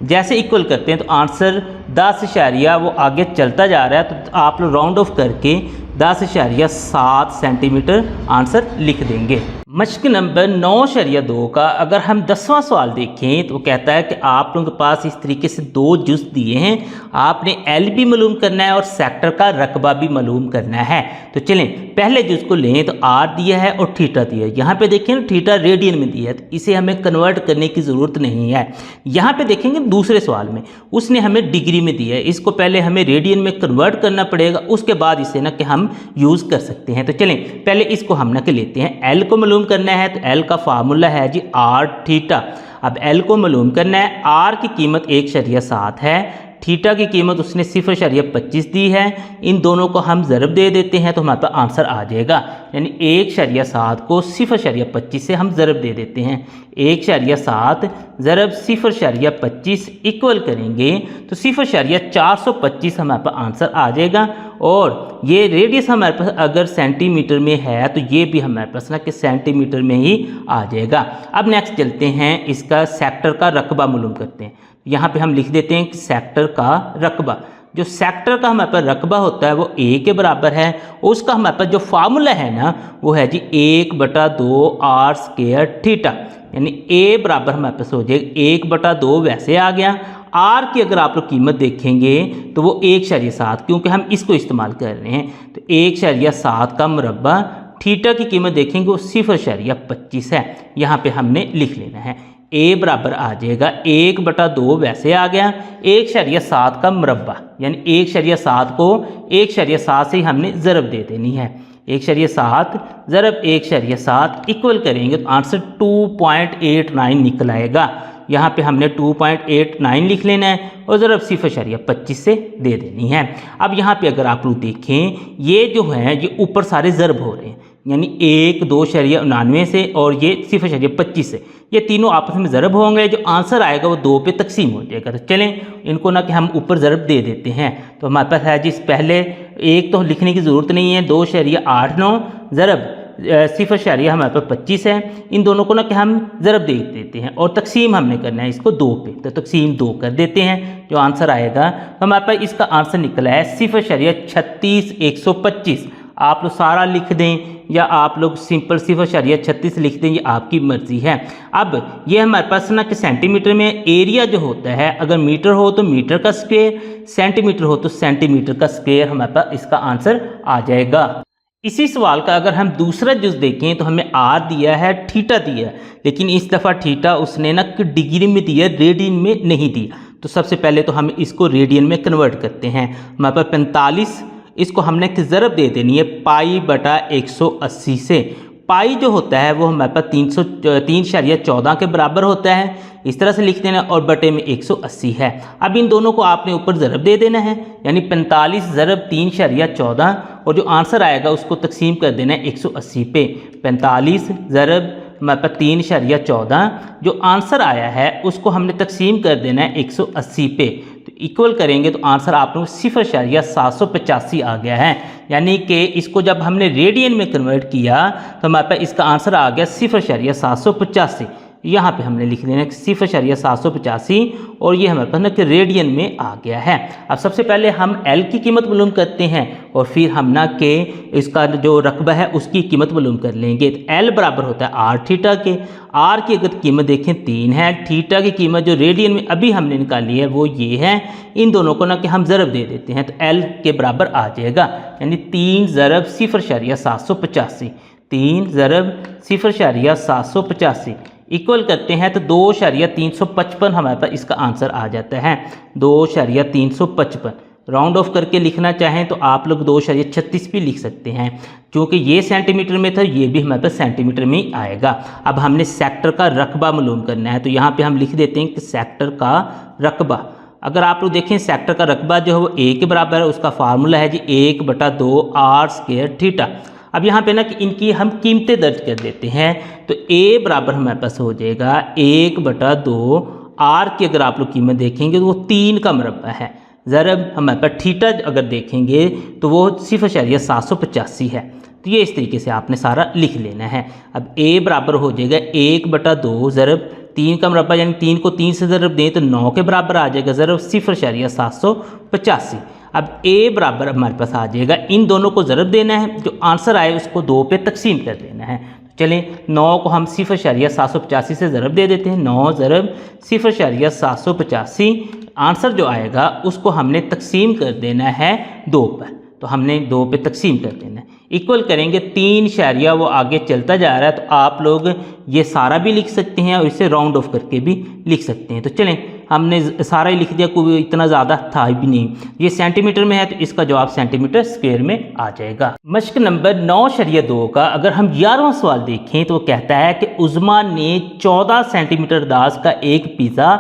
जैसे इक्वल करते हैं तो आंसर 10 वो आगे चलता जा रहा है। तो आप लोग राउंड ऑफ करके 10.7 सेंटीमीटर आंसर लिख देंगे। मश्क नंबर 9.2 का अगर हम 10वां सवाल देखें तो कहता है कि आप लोगों के पास इस तरीके से 2 जुज दिए हैं। आपने एल भी मालूम करना है और सेक्टर का रकबा भी मालूम करना है। तो चलें पहले जुज को लें। तो आर दिया है और थीटा दिया है। यहाँ पे देखें ना थीटा रेडियन में दिया है, तो इसे हमें कन्वर्ट करने की ज़रूरत नहीं है। यहाँ पे देखेंगे दूसरे सवाल में उसने हमें डिग्री में दिया है, इसको पहले हमें रेडियन में कन्वर्ट करना पड़ेगा, उसके बाद इसे ना कि हम यूज़ कर सकते हैं। तो चलें पहले इसको हम ना कि लेते हैं। एल को मालूम करना है तो एल का फार्मूला है जी आर थीटा। अब एल को मालूम करना है। आर की कीमत 1.7 है, थीटा की कीमत उसने 0.25 दी है। इन दोनों को हम ज़रब दे देते हैं तो हमारे पास आंसर आ जाएगा। यानी 1.7 को 0.25 से हम ज़रब दे देते हैं। 1.7 ज़रब 0.25 इक्वल करेंगे तो 0.425 हमारे पास आंसर आ जाएगा। और ये रेडियस हमारे पास अगर सेंटीमीटर में है तो ये भी हमारे पास ना कि सेंटीमीटर में ही आ जाएगा। अब नेक्स्ट चलते हैं, इसका सेक्टर का रकबा मालूम करते हैं। यहाँ पे हम लिख देते हैं कि सेक्टर का रकबा, जो सेक्टर का हमारे पास रकबा होता है वो ए के बराबर है। उसका हमारे पास जो फार्मूला है ना वो है जी 1/2 आर स्क्वायर थीटा। यानी ए बराबर हमारे पास हो जाएगा 1/2 वैसे आ गया। आर की अगर आप लोग कीमत देखेंगे तो वो 1.7, क्योंकि हम इसको इस्तेमाल कर रहे हैं, तो 1.7 का मुरब्बा। थीटा की कीमत देखेंगे वो 0.25 है, यहाँ पे हमने लिख लेना है। ए बराबर आ जाएगा 1/2 वैसे आ गया 1.7 का मुरब्बा, यानी 1.7 को 1.7 से ही हमने ज़रब दे देनी है। 1.7 ज़रब 1.7 इक्वल करेंगे तो आंसर 2.89 निकल आएगा। यहाँ पे हमने 2.89 लिख लेना है और ज़रब 0.25 से दे देनी है। अब यहाँ पे अगर आप लोग देखें, ये जो है ये ऊपर सारे ज़रब हो रहे हैं, यानी 1 2.99 से और ये 0.25 से, ये तीनों आपस में ज़रब होंगे। जो आंसर आएगा वो 2 पे तकसीम हो जाएगा। तो चलें इनको ना कि हम ऊपर ज़रब दे देते हैं। तो हमारे पास है जिस पहले एक तो लिखने की ज़रूरत नहीं है, 2.89 ज़रब 0 हमारे पास 25 है। इन दोनों को ना कि हम ज़रब दे देते हैं और तकसीम हमने करना है इसको 2 पे, तो तकसीम 2 कर देते हैं। जो आंसर आएगा तो हमारे पास इसका आंसर निकला है 0.36125। आप लोग सारा लिख दें या आप लोग सिंपल 0.36 लिख दें, ये आपकी मर्ज़ी है। अब ये हमारे पास ना कि सेंटीमीटर में एरिया जो होता है, अगर मीटर हो तो मीटर का स्क्वायर, सेंटीमीटर हो तो सेंटीमीटर का स्क्वायर, हमारे पास इसका आंसर आ जाएगा। इसी सवाल का अगर हम दूसरा जुज़ देखें तो हमें आर दिया है, थीटा दिया है, लेकिन इस दफ़ा थीटा उसने ना कि डिग्री में दिया, रेडियन में नहीं दिया। तो सबसे पहले तो हम इसको रेडियन में कन्वर्ट करते हैं। हमारे पास 45, इसको हमने ज़रब दे देनी है π/180 से। पाई जो होता है वो हमारे पास 3.14 के बराबर होता है, इस तरह से लिख देना, और बटे में 180 है। अब इन दोनों को आपने ऊपर ज़रब दे देना है, यानी 45 ज़रब 3.14, और जो आंसर आएगा उसको तकसीम कर देना है 180 पे। 45 ज़रब हमारे पास 3.14, जो आंसर आया है उसको हमने तकसीम कर देना है 180 पे। तो इक्वल करेंगे तो आंसर आप लोग 0.785 आ गया है। यानी कि इसको जब हमने रेडियन में कन्वर्ट किया तो हमारे पास इसका आंसर आ गया 0.785। यहाँ पे हमने लिख देना 0.785 और ये हमारे पास ना कि रेडियन में आ गया है। अब सबसे पहले हम एल की कीमत मालूम करते हैं और फिर हम ना कि इसका जो रकबा है उसकी कीमत मालूम कर लेंगे। तो एल बराबर होता है आर थीटा के। आर की अगर कीमत देखें 3 है, थीटा की कीमत जो रेडियन में अभी हमने निकाली है वो ये है। इन दोनों को ना कि हम ज़रब दे देते हैं तो एल के बराबर आ जाएगा, यानी 3 ज़रब 0.785, 3 ज़रब 0.785 इक्वल करते हैं तो 2.355 हमारे पास इसका आंसर आ जाता है। 2.355 राउंड ऑफ करके लिखना चाहें तो आप लोग 2.36 भी लिख सकते हैं, क्योंकि ये सेंटीमीटर में था, ये भी हमारे पास सेंटीमीटर में ही आएगा। अब हमने सेक्टर का रकबा मालूम करना है, तो यहाँ पे हम लिख देते हैं कि सेक्टर का रकबा। अगर आप लोग देखें सेक्टर का रकबा जो है वो ए के बराबर है, उसका फार्मूला है जी 1/2 आर स्क्वायर थीटा। अब यहाँ पे ना कि इनकी हम कीमतें दर्ज कर देते हैं, तो ए बराबर हमारे पास हो जाएगा 1/2 आर की अगर आप लोग कीमत देखेंगे तो वो 3 का मुरब्बा है। ज़रब हमारे पास थीटा अगर देखेंगे तो वो 0.785 है। तो ये इस तरीके से आपने सारा लिख लेना है। अब ए बराबर हो जाएगा 1/2 ज़रब 3 का मुरब्बा, यानी 3 को 3 से ज़रब दें तो 9 के बराबर आ जाएगा, ज़रब 0.785। अब ए बराबर हमारे पास आ जाएगा, इन दोनों को ज़रब देना है, जो आंसर आए उसको 2 पे तकसीम कर देना है। चलें 9 को हम 0.785 से ज़रब दे देते हैं, 9 ज़रब 0.785, आंसर जो आएगा उसको हमने तकसीम कर देना है 2 पर, तो हमने 2 पे तकसीम कर देना है। इक्वल करेंगे 3 शरिया वो आगे चलता जा रहा है, तो आप लोग ये सारा भी लिख सकते हैं और इसे राउंड ऑफ करके भी लिख सकते हैं। तो चलें हमने सारा ही लिख दिया, कोई इतना ज़्यादा था भी नहीं। ये सेंटीमीटर में है तो इसका जवाब सेंटीमीटर स्क्वायर में आ जाएगा। मश्क नंबर 9.2 का अगर हम 11वां सवाल देखें तो वो कहता है कि उज़मा ने 14 सेंटीमीटर दास का एक पिज़्ज़ा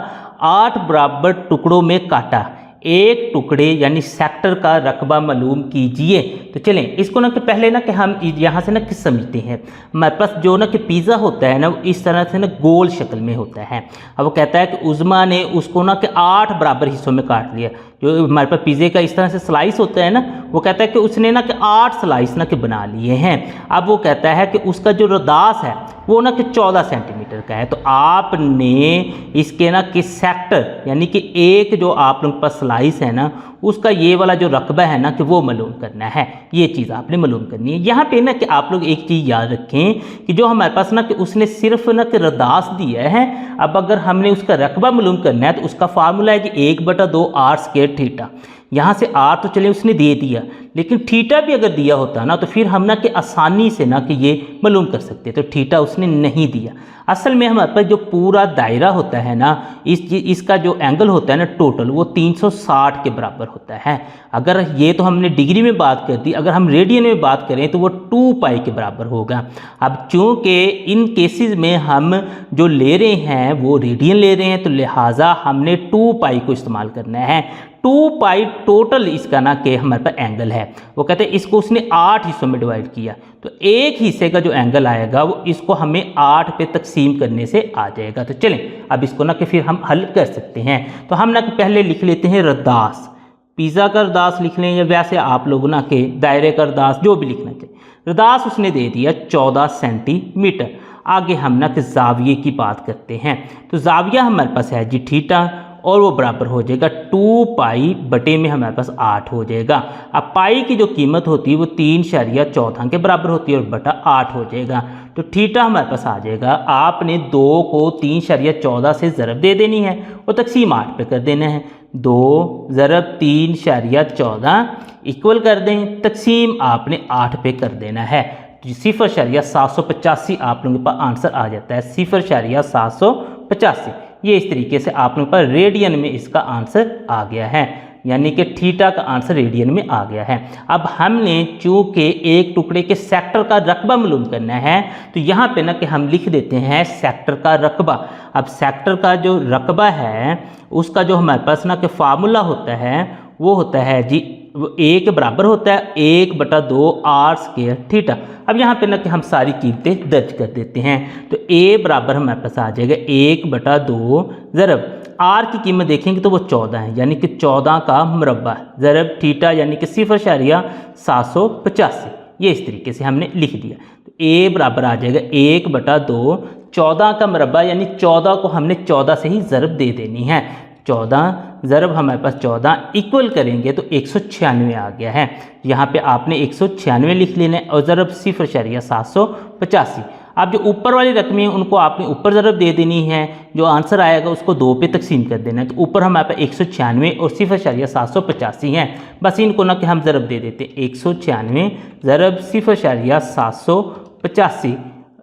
8 बराबर टुकड़ों में काटा, एक टुकड़े यानी सेक्टर का रकबा मालूम कीजिए। तो चलें इसको ना कि पहले ना कि हम यहाँ से ना कि समझते हैं। हमारे पास जो ना कि पिज़्ज़ा होता है ना वो इस तरह से ना गोल शक्ल में होता है। अब वो कहता है कि उज़मा ने उसको ना कि 8 बराबर हिस्सों में काट लिया। जो हमारे पास पिज़्ज़े का इस तरह से स्लाइस होता है ना, वो कहता है कि उसने ना कि 8 स्लाइस ना कि बना लिए हैं। अब वो कहता है कि उसका जो दास है वो ना कि 14 सेंटीमीटर का है। तो आपने इसके ना कि सेक्टर यानी कि एक जो आप लोगों के पास स्लाइस है ना उसका ये वाला जो रकबा है ना कि वो मालूम करना है, ये चीज़ आपने मालूम करनी है। यहाँ पे ना कि आप लोग एक चीज़ याद रखें कि जो हमारे पास ना कि उसने सिर्फ ना कि रदास दिया है। अब अगर हमने उसका रकबा मालूम करना है तो उसका फार्मूला है कि 1/2 आर स्क्वायर थीटा। यहाँ से आर तो चले उसने दे दिया, लेकिन थीटा भी अगर दिया होता ना तो फिर हम ना कि आसानी से ना कि ये मालूम कर सकते। तो थीटा उसने नहीं दिया। असल में हमारे पास जो पूरा दायरा होता है ना इसका जो एंगल होता है ना टोटल वो 360 के बराबर होता है। अगर ये तो हमने डिग्री में बात कर दी, अगर हम रेडियन में बात करें तो वो 2 पाई के बराबर होगा। अब चूँकि इन केसेस में हम जो ले रहे हैं वो रेडियन ले रहे हैं तो लिहाजा हमने 2 पाई को इस्तेमाल करना है। 2 पाई टोटल इसका ना कि हमारे पास एंगल है। वो कहते हैं इसको उसने 8 हिस्सों में डिवाइड किया तो एक हिस्से का जो एंगल आएगा वो इसको हमें 8 पे तकसीम करने से आ जाएगा। तो चलें अब इसको ना कि फिर हम हल कर सकते हैं। तो हम ना कि पहले लिख लेते हैं रदास, पिज़्ज़ा का रदास लिख लें या वैसे आप लोग ना के दायरे का रदास जो भी लिखना चाहिए। रदास उसने दे दिया 14 सेंटीमीटर। आगे हम ना कि जाविये की बात करते हैं। तो जाविया हमारे पास है जी थीटा और वो बराबर हो जाएगा 2 पाई बटे में हमारे पास 8 हो जाएगा। अब पाई की जो कीमत होती है वो 3.14 के बराबर होती है और बटा 8 हो जाएगा। तो थीटा हमारे पास आ जाएगा। आपने 2 को 3.14 से ज़रब दे देनी है और तकसीम 8 पे कर देना है। 2 ज़रब 3.14 इक्वल कर दें, तकसीम आपने 8 पे कर देना है। 0.785 आप लोगों के पास आंसर आ जाता है। 0.785 ये इस तरीके से आप लोगों पर रेडियन में इसका आंसर आ गया है, यानी कि थीटा का आंसर रेडियन में आ गया है। अब हमने चूँकि एक टुकड़े के सेक्टर का रकबा मालूम करना है तो यहाँ पे ना कि हम लिख देते हैं सेक्टर का रकबा। अब सेक्टर का जो रकबा है उसका जो हमारे पास ना कि फार्मूला होता है वो होता है जी ए के बराबर होता है 1/2 आर स्क्वायर थीटा। अब यहाँ पे ना कि हम सारी कीमतें दर्ज कर देते हैं। तो ए बराबर हमारे पास आ जाएगा 1/2 ज़रब आर की कीमत देखेंगे तो वो 14 है, यानी कि 14 का मुरब्बा ज़रब थीटा यानी कि 0.785। ये इस तरीके से हमने लिख दिया। तो ए बराबर आ जाएगा 1/2 14 का मुरब्बा यानी 14 को हमने 14 से ही ज़रब दे देनी है। 14 ज़रब हमारे पास 14 इक्वल करेंगे तो 196 आ गया है। यहाँ पे आपने 196 लिख लेना है और ज़रब 0.785। अब जो ऊपर वाली रकमें हैं उनको आपने ऊपर ज़रब दे देनी है, जो आंसर आएगा उसको 2 पे तकसीम कर देना है। तो ऊपर हमारे पास 196 और 0.785 हैं, बस इनको ना कि हम ज़रब दे देते हैं। 196 ज़रब 0.785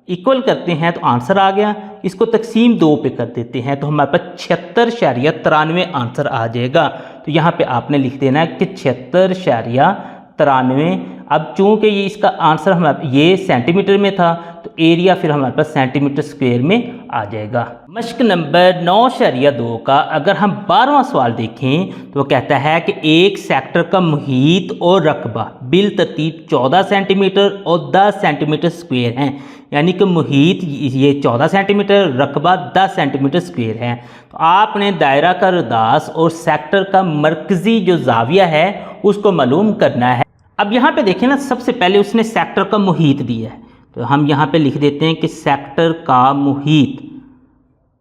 इक्वल करते हैं तो आंसर आ गया। इसको तकसीम 2 पे कर देते हैं तो हमारे पास 76.93 आंसर आ जाएगा। तो यहाँ पे आपने लिख देना है कि 76.93। अब चूँकि ये इसका आंसर हमारे ये सेंटीमीटर में था तो एरिया फिर हमारे पास सेंटीमीटर स्क्वायर में आ जाएगा। मश्क नंबर 9.2 का अगर हम 12वां सवाल देखें तो वो कहता है कि एक सेक्टर का मुहीत और रकबा बिल तरतीब 14 सेंटीमीटर और 10 सेंटीमीटर स्क्वायर हैं, यानी कि मुहीत ये 14 सेंटीमीटर, रकबा 10 सेंटीमीटर स्क्वायर है। तो आपने दायरा का रदास और सेक्टर का मरकज़ी जो जाविया है उसको मालूम करना है। अब यहाँ पे देखें ना, सबसे पहले उसने सेक्टर का मुहीत दिया है तो हम यहाँ पे लिख देते हैं कि सेक्टर का मुहीत।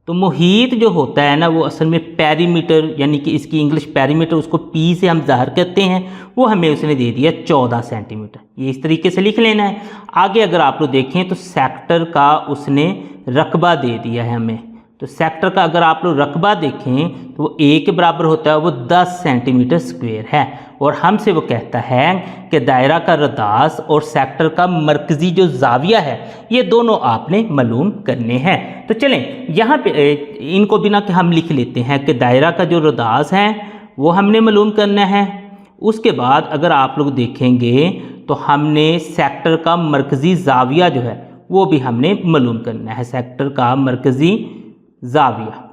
तो मुहीत जो होता है ना वो असल में पेरीमीटर, यानी कि इसकी इंग्लिश पेरीमीटर उसको पी से हम ज़ाहिर करते हैं, वो हमें उसने दे दिया 14 सेंटीमीटर। ये इस तरीके से लिख लेना है। आगे अगर आप लोग देखें तो सेक्टर का उसने रकबा दे दिया है हमें। तो सेक्टर का अगर आप लोग रकबा देखें तो वो ए के बराबर होता है, वो 10 सेंटीमीटर स्क्वायर है। और हमसे वो कहता है कि दायरा का रदास और सेक्टर का मरकज़ी जो जाविया है ये दोनों आपने मालूम करने हैं। तो चलें यहाँ पे इनको बिना कि हम लिख लेते हैं कि दायरा का जो रदास है वो हमने मालूम करना है। उसके बाद अगर आप लोग देखेंगे तो हमने सेक्टर का मरकज़ी जाविया जो है वो भी हमने मालूम करना है। सेक्टर का मरकज़ी जाविया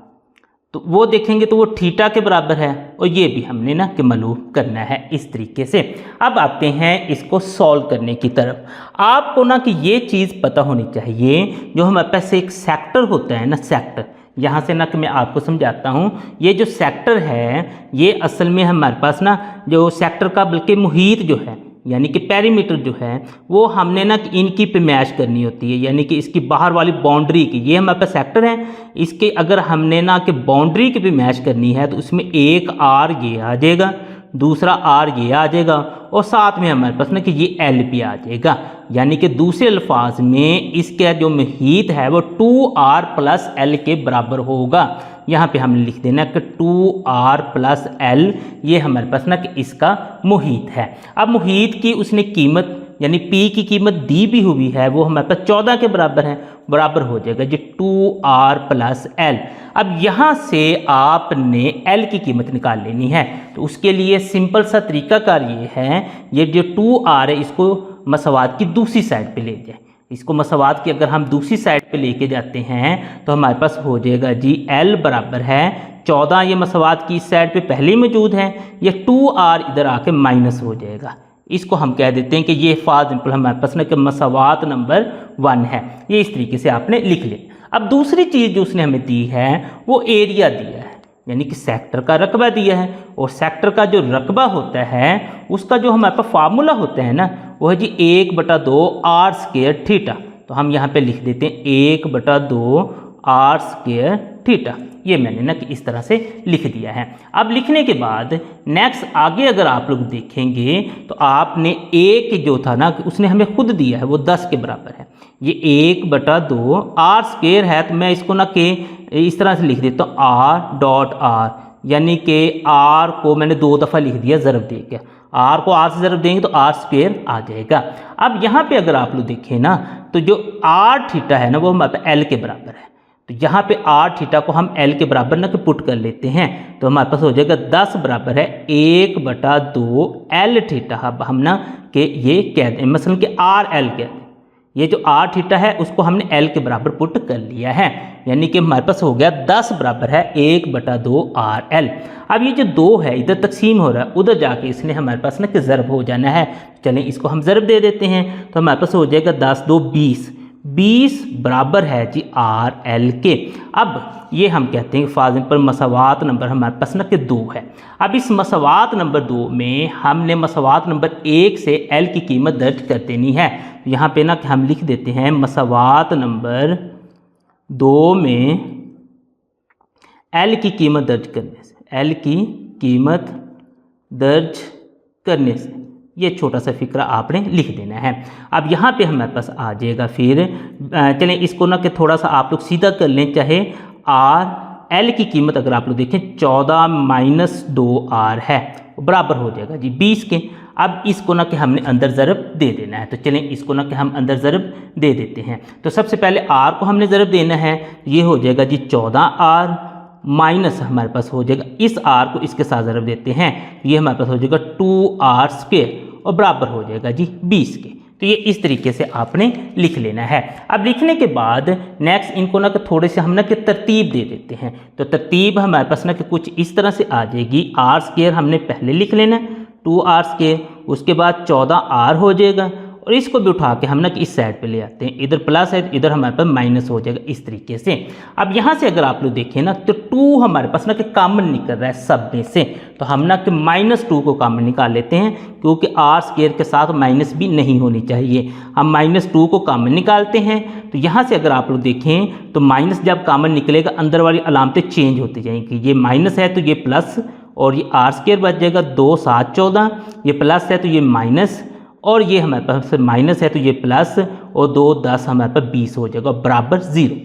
तो वो देखेंगे तो वो थीटा के बराबर है और ये भी हमने ना कि मालूम करना है इस तरीके से। अब आते हैं इसको सॉल्व करने की तरफ। आपको ना कि ये चीज़ पता होनी चाहिए, जो हमारे पास एक सेक्टर होता है ना, सेक्टर, यहाँ से ना कि मैं आपको समझाता हूँ। ये जो सेक्टर है ये असल में हमारे पास ना जो सेक्टर का बल्कि मुहीत जो है यानी कि पेरीमीटर जो है वो हमने ना इनकी पे मैच करनी होती है, यानी कि इसकी बाहर वाली बाउंड्री की, ये हमारे पास सेक्टर है, इसके अगर हमने ना कि बाउंड्री की पे मैच करनी है तो उसमें एक आर ये आ जाएगा, दूसरा आर ये आ जाएगा और साथ में हमारे पास ना कि ये एल भी आ जाएगा। यानी कि दूसरे अल्फाज में इसका जो मुहीत है वो 2r प्लस एल के बराबर होगा। यहाँ पे हमने लिख देना कि 2r प्लस एल, ये हमारे पास ना कि इसका मुहीत है। अब मुहीत की उसने कीमत यानी P की कीमत दी भी हुई है, वो हमारे पास 14 के बराबर है, बराबर हो जाएगा जी 2r प्लस एल। अब यहाँ से आपने L की कीमत निकाल लेनी है, तो उसके लिए सिंपल सा तरीकाकार ये है, ये जो 2r है इसको मसवात की दूसरी साइड पे ले जाए। इसको मसवात की अगर हम दूसरी साइड पे लेके जाते हैं तो हमारे पास हो जाएगा जी L बराबर है 14, ये मसवात की इस साइड पे पहले ही मौजूद है, ये 2r इधर आके माइनस हो जाएगा। इसको हम कह देते हैं कि ये फॉर एग्जाम्पल हमारे पास ना कि मसवात नंबर 1 है। ये इस तरीके से आपने लिख लिया। अब दूसरी चीज़ जो उसने हमें दी है वो एरिया दिया है, यानी कि सेक्टर का रकबा दिया है, और सेक्टर का जो रकबा होता है उसका जो हमारे पास फार्मूला होता है ना वो है जी 1/2 r स्क्वायर थीटा। तो हम यहाँ पे लिख देते हैं 1/2 r स्क्वायर थीटा। ये मैंने ना कि इस तरह से लिख दिया है। अब लिखने के बाद नेक्स्ट आगे अगर आप लोग देखेंगे तो आपने एक जो था ना उसने हमें खुद दिया है वो 10 के बराबर है। ये 1/2 r स्क्वायर है, तो मैं इसको ना कि इस तरह से लिख देता हूँ r.r, यानी कि r को मैंने 2 दफ़ा लिख दिया ज़रब दे के। r को r से ज़रब देंगे तो r स्क्वायर आ जाएगा। अब यहाँ पे अगर आप लोग देखें ना तो जो r थीटा है ना वो हमारे पास l के बराबर है, तो यहाँ पे r थीटा को हम l के बराबर ना कि पुट कर लेते हैं, तो हमारे पास हो जाएगा 10 बराबर है 1/2 l थीटा। अब हम ना कि ये कह दें मसलन कि r l कहते हैं, ये जो r थीटा है उसको हमने l के बराबर पुट कर लिया है, यानी कि हमारे पास हो गया 10 बराबर है 1/2 RL। अब ये जो 2 है इधर तकसीम हो रहा है, उधर जाके इसने हमारे पास ना कि ज़रब हो जाना है। चलें इसको हम ज़रब दे देते हैं, तो हमारे पास हो जाएगा 10 2 20, 20 बराबर है जी RL के। अब ये हम कहते हैं फॉर एग्जाम्पल मसवात नंबर हमारे पास ना कि 2 है। अब इस मसवात नंबर 2 में हमने मसवात नंबर 1 से L की कीमत दर्ज कर देनी है। यहाँ पे ना कि हम लिख देते हैं मसवात नंबर 2 में L की कीमत दर्ज करने से, L की कीमत दर्ज करने से ये छोटा सा फिक्रा आपने लिख देना है। अब यहाँ पे हमारे पास आ जाएगा फिर चलें इसको ना कि थोड़ा सा आप लोग सीधा कर लें, चाहे L की कीमत अगर आप लोग देखें 14 - 2R है, बराबर हो जाएगा जी 20 के। अब इसको ना कि हमने अंदर ज़रब दे देना है, तो चलें इसको ना कि हम अंदर ज़रब दे देते हैं। तो सबसे पहले R को हमने ज़रब देना है, ये हो जाएगा जी 14R माइनस हमारे पास हो जाएगा इस R को इसके साथ ज़रब देते हैं, ये हमारे पास हो जाएगा 2R स्क्वायर और बराबर हो जाएगा जी 20 के। तो ये इस तरीके से आपने लिख लेना है। अब लिखने के बाद नेक्स्ट इनको ना कि थोड़े से हम ना कि तरतीब दे देते हैं, तो तरतीब हमारे पास ना कि कुछ इस तरह से आ जाएगी। R स्क्वायर हमने पहले लिख लेना है 2R स्क्वायर, उसके बाद 14R हो जाएगा और इसको भी उठा के हम ना कि इस साइड पे ले आते हैं, इधर प्लस है इधर हमारे पास माइनस हो जाएगा इस तरीके से। अब यहाँ से अगर आप लोग देखें ना तो 2 हमारे पास ना कि कॉमन निकल रहा है सब में से, तो हम ना कि -2 को कॉमन निकाल लेते हैं, क्योंकि R स्क्वायर के साथ माइनस भी नहीं होनी चाहिए। हम -2 को कॉमन निकालते हैं, तो यहाँ से अगर आप लोग देखें तो माइनस जब कॉमन निकलेगा अंदर वाली अलामतें चेंज होती जाएंगी। ये माइनस है तो ये प्लस और ये R स्क्वायर बच जाएगा 2 7 14, ये प्लस है तो ये माइनस और ये हमारे पास माइनस है तो ये प्लस और 2 10 हमारे पास 20 हो जाएगा बराबर 0।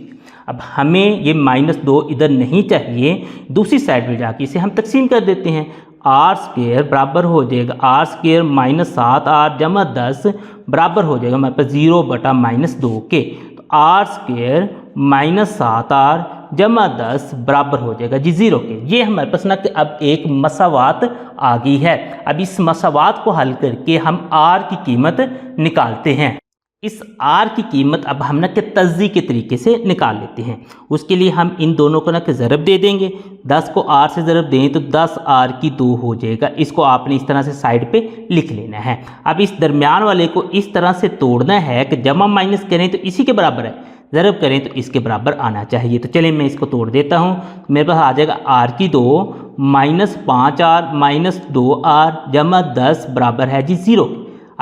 अब हमें ये -2 इधर नहीं चाहिए, दूसरी साइड में जाके इसे हम तकसीम कर देते हैं। R स्क्वायर बराबर हो जाएगा R स्क्वायर -7R जमा 10 बराबर हो जाएगा हमारे पास 0/-2 के। तो R स्क्वायर -7R जमा 10 बराबर हो जाएगा जी 0 के। ये हमारे पास ना कि अब एक मसावात आ गई है। अब इस मसावात को हल करके हम R की कीमत निकालते हैं। इस R की कीमत अब हम ना कि तज़्ज़ी के तरीके से निकाल लेते हैं। उसके लिए हम इन दोनों को ना कि ज़रब दे देंगे, 10 को R से ज़रब दें तो 10R की 2 हो जाएगा। इसको आपने इस तरह से साइड पे लिख लेना है। अब इस दरमियान वाले को इस तरह से तोड़ना है कि जमा माइनस करें तो इसी के बराबर है, ज़रब करें तो इसके बराबर आना चाहिए। तो चलिए मैं इसको तोड़ देता हूँ। मेरे पास आ जाएगा R की 2 -5R -2R जमा 10 बराबर है जी 0।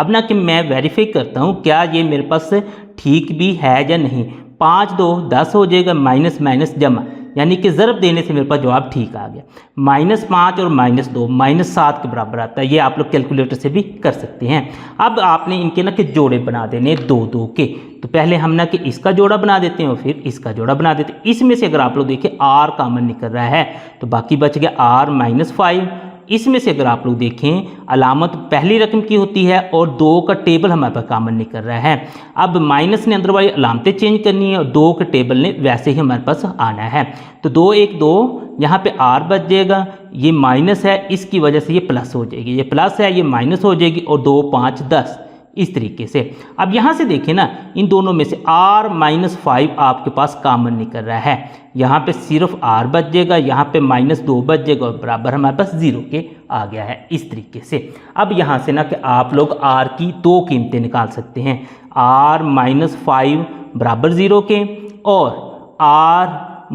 अब ना कि मैं वेरीफाई करता हूँ क्या ये मेरे पास ठीक भी है या नहीं। 5 2 10 हो जाएगा, माइनस माइनस जमा, यानी कि ज़रब देने से मेरे पास जवाब ठीक आ गया। -5 और -2 -7 के बराबर आता है। ये आप लोग कैलकुलेटर से भी कर सकते हैं। अब आपने इनके ना कि जोड़े बना देने 2 के। तो पहले हम ना कि इसका जोड़ा बना देते हैं और फिर इसका जोड़ा बना देते हैं। इसमें से अगर आप लोग देखें r कॉमन निकल रहा है तो बाकी बच गया r -5। इसमें से अगर आप लोग देखें अलामत पहली रकम की होती है और 2 का टेबल हमारे पास कॉमन निकल रहा है। अब माइनस ने अंदर वाली अलामतें चेंज करनी है और 2 के टेबल ने वैसे ही हमारे पास आना है। तो 2 1 2 यहाँ पे r बच जाएगा, ये माइनस है इसकी वजह से ये प्लस हो जाएगी, ये प्लस है ये माइनस हो जाएगी और 2 5 10 इस तरीके से। अब यहाँ से देखें ना इन दोनों में से r -5 आपके पास कॉमन निकल रहा है। यहाँ पे सिर्फ r बच जाएगा, यहाँ पे -2 बच जाएगा और बराबर हमारे पास 0 के आ गया है इस तरीके से। अब यहाँ से ना कि आप लोग r की 2 कीमतें निकाल सकते हैं, r -5 बराबर 0 के और r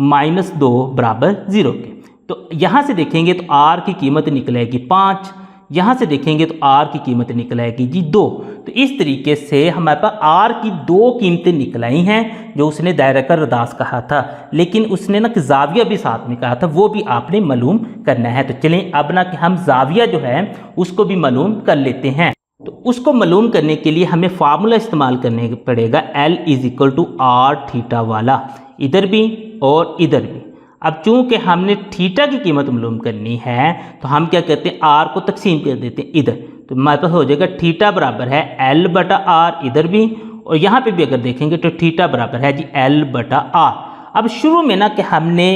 -2 बराबर 0 के। तो यहाँ से देखेंगे तो r की कीमत निकलेगी 5, यहाँ से देखेंगे तो r की कीमत निकल आएगी जी 2। तो इस तरीके से हमारे पास r की 2 कीमतें निकल आई हैं जो उसने दायरा का रदास कहा था, लेकिन उसने ना कि जाविया भी साथ में कहा था, वो भी आपने मालूम करना है। तो चलें अब ना कि हम जाविया जो है उसको भी मालूम कर लेते हैं। तो उसको मालूम करने के लिए हमें फार्मूला इस्तेमाल करने पड़ेगा L = r थीटा वाला, इधर भी और इधर भी। अब चूंकि हमने थीटा की कीमत मालूम करनी है तो हम क्या करते हैं r को तकसीम कर देते हैं इधर। तो हमारे पास हो जाएगा थीटा बराबर है L/r इधर भी और यहाँ पे भी अगर देखेंगे तो थीटा बराबर है जी L/r। अब शुरू में ना कि हमने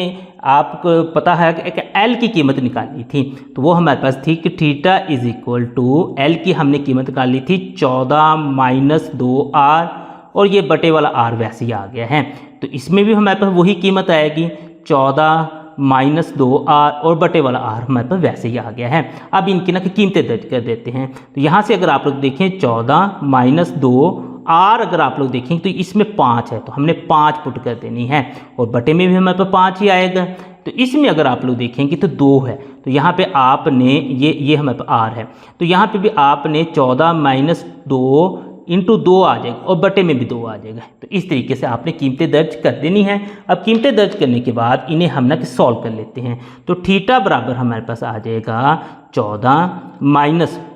आपको पता है कि L की कीमत निकालनी थी, तो वो हमारे पास थी कि थीटा = L की हमने कीमत निकाली थी 14 - 2r और ये बटे वाला r वैसे ही आ गया है। तो इसमें भी हमारे पास वही कीमत आएगी 14 - 2r और बटे वाला r हमारे पास वैसे ही आ गया है। अब इनकी ना कीमतें दर्ज कर देते हैं। तो यहाँ से अगर आप लोग देखें 14 - 2r अगर आप लोग देखें तो इसमें 5 है तो हमने 5 पुट कर देनी है और बटे में भी हमारे पास 5 ही आएगा। तो इसमें अगर आप लोग देखेंगे तो 2 है तो यहाँ पे आपने ये हमारे पास r है तो यहाँ पे भी आपने 14 - 2 × 2 आ जाएगा और बटे में भी 2 आ जाएगा। तो इस तरीके से आपने कीमतें दर्ज कर देनी है। अब कीमतें दर्ज करने के बाद इन्हें हम ना कि सॉल्व कर लेते हैं। तो थीटा बराबर हमारे पास आ जाएगा 14 -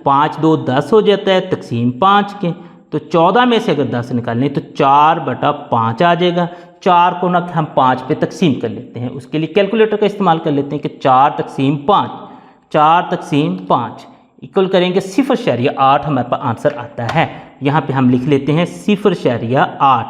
5 2 10 हो जाता है तकसीम 5 के। तो 14 में से अगर 10 निकालें तो 4/5 आ जाएगा। 4 को ना हम 5 पे तकसीम कर लेते हैं, उसके लिए कैलकुलेटर का इस्तेमाल कर लेते हैं कि 4 तकसीम 5 4 तकसीम 5 इक्वल करेंगे 0.8 हमारे पास आंसर आता है। यहाँ पे हम लिख लेते हैं 0.8।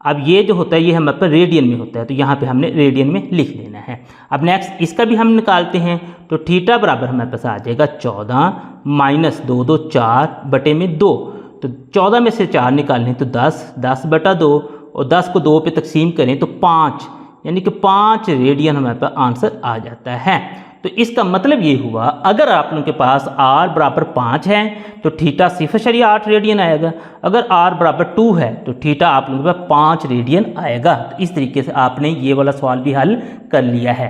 अब ये जो होता है ये हमारे पास रेडियन में होता है तो यहाँ पे हमने रेडियन में लिख लेना है। अब नेक्स्ट इसका भी हम निकालते हैं। तो थीटा बराबर हमारे पास आ जाएगा 14 - 2 2 4 बटे में 2। तो 14 में से 4 निकालें तो 10 10/2 और 10 को 2 पे तकसीम करें तो 5, यानी कि 5 रेडियन हमारे पास आंसर आ जाता है। तो इसका मतलब ये हुआ अगर आप लोगों के पास r बराबर 5 है तो थीटा 0.8 रेडियन आएगा। अगर r बराबर 2 है तो थीटा आप लोगों के पास 5 रेडियन आएगा। तो इस तरीके से आपने ये वाला सवाल भी हल कर लिया है।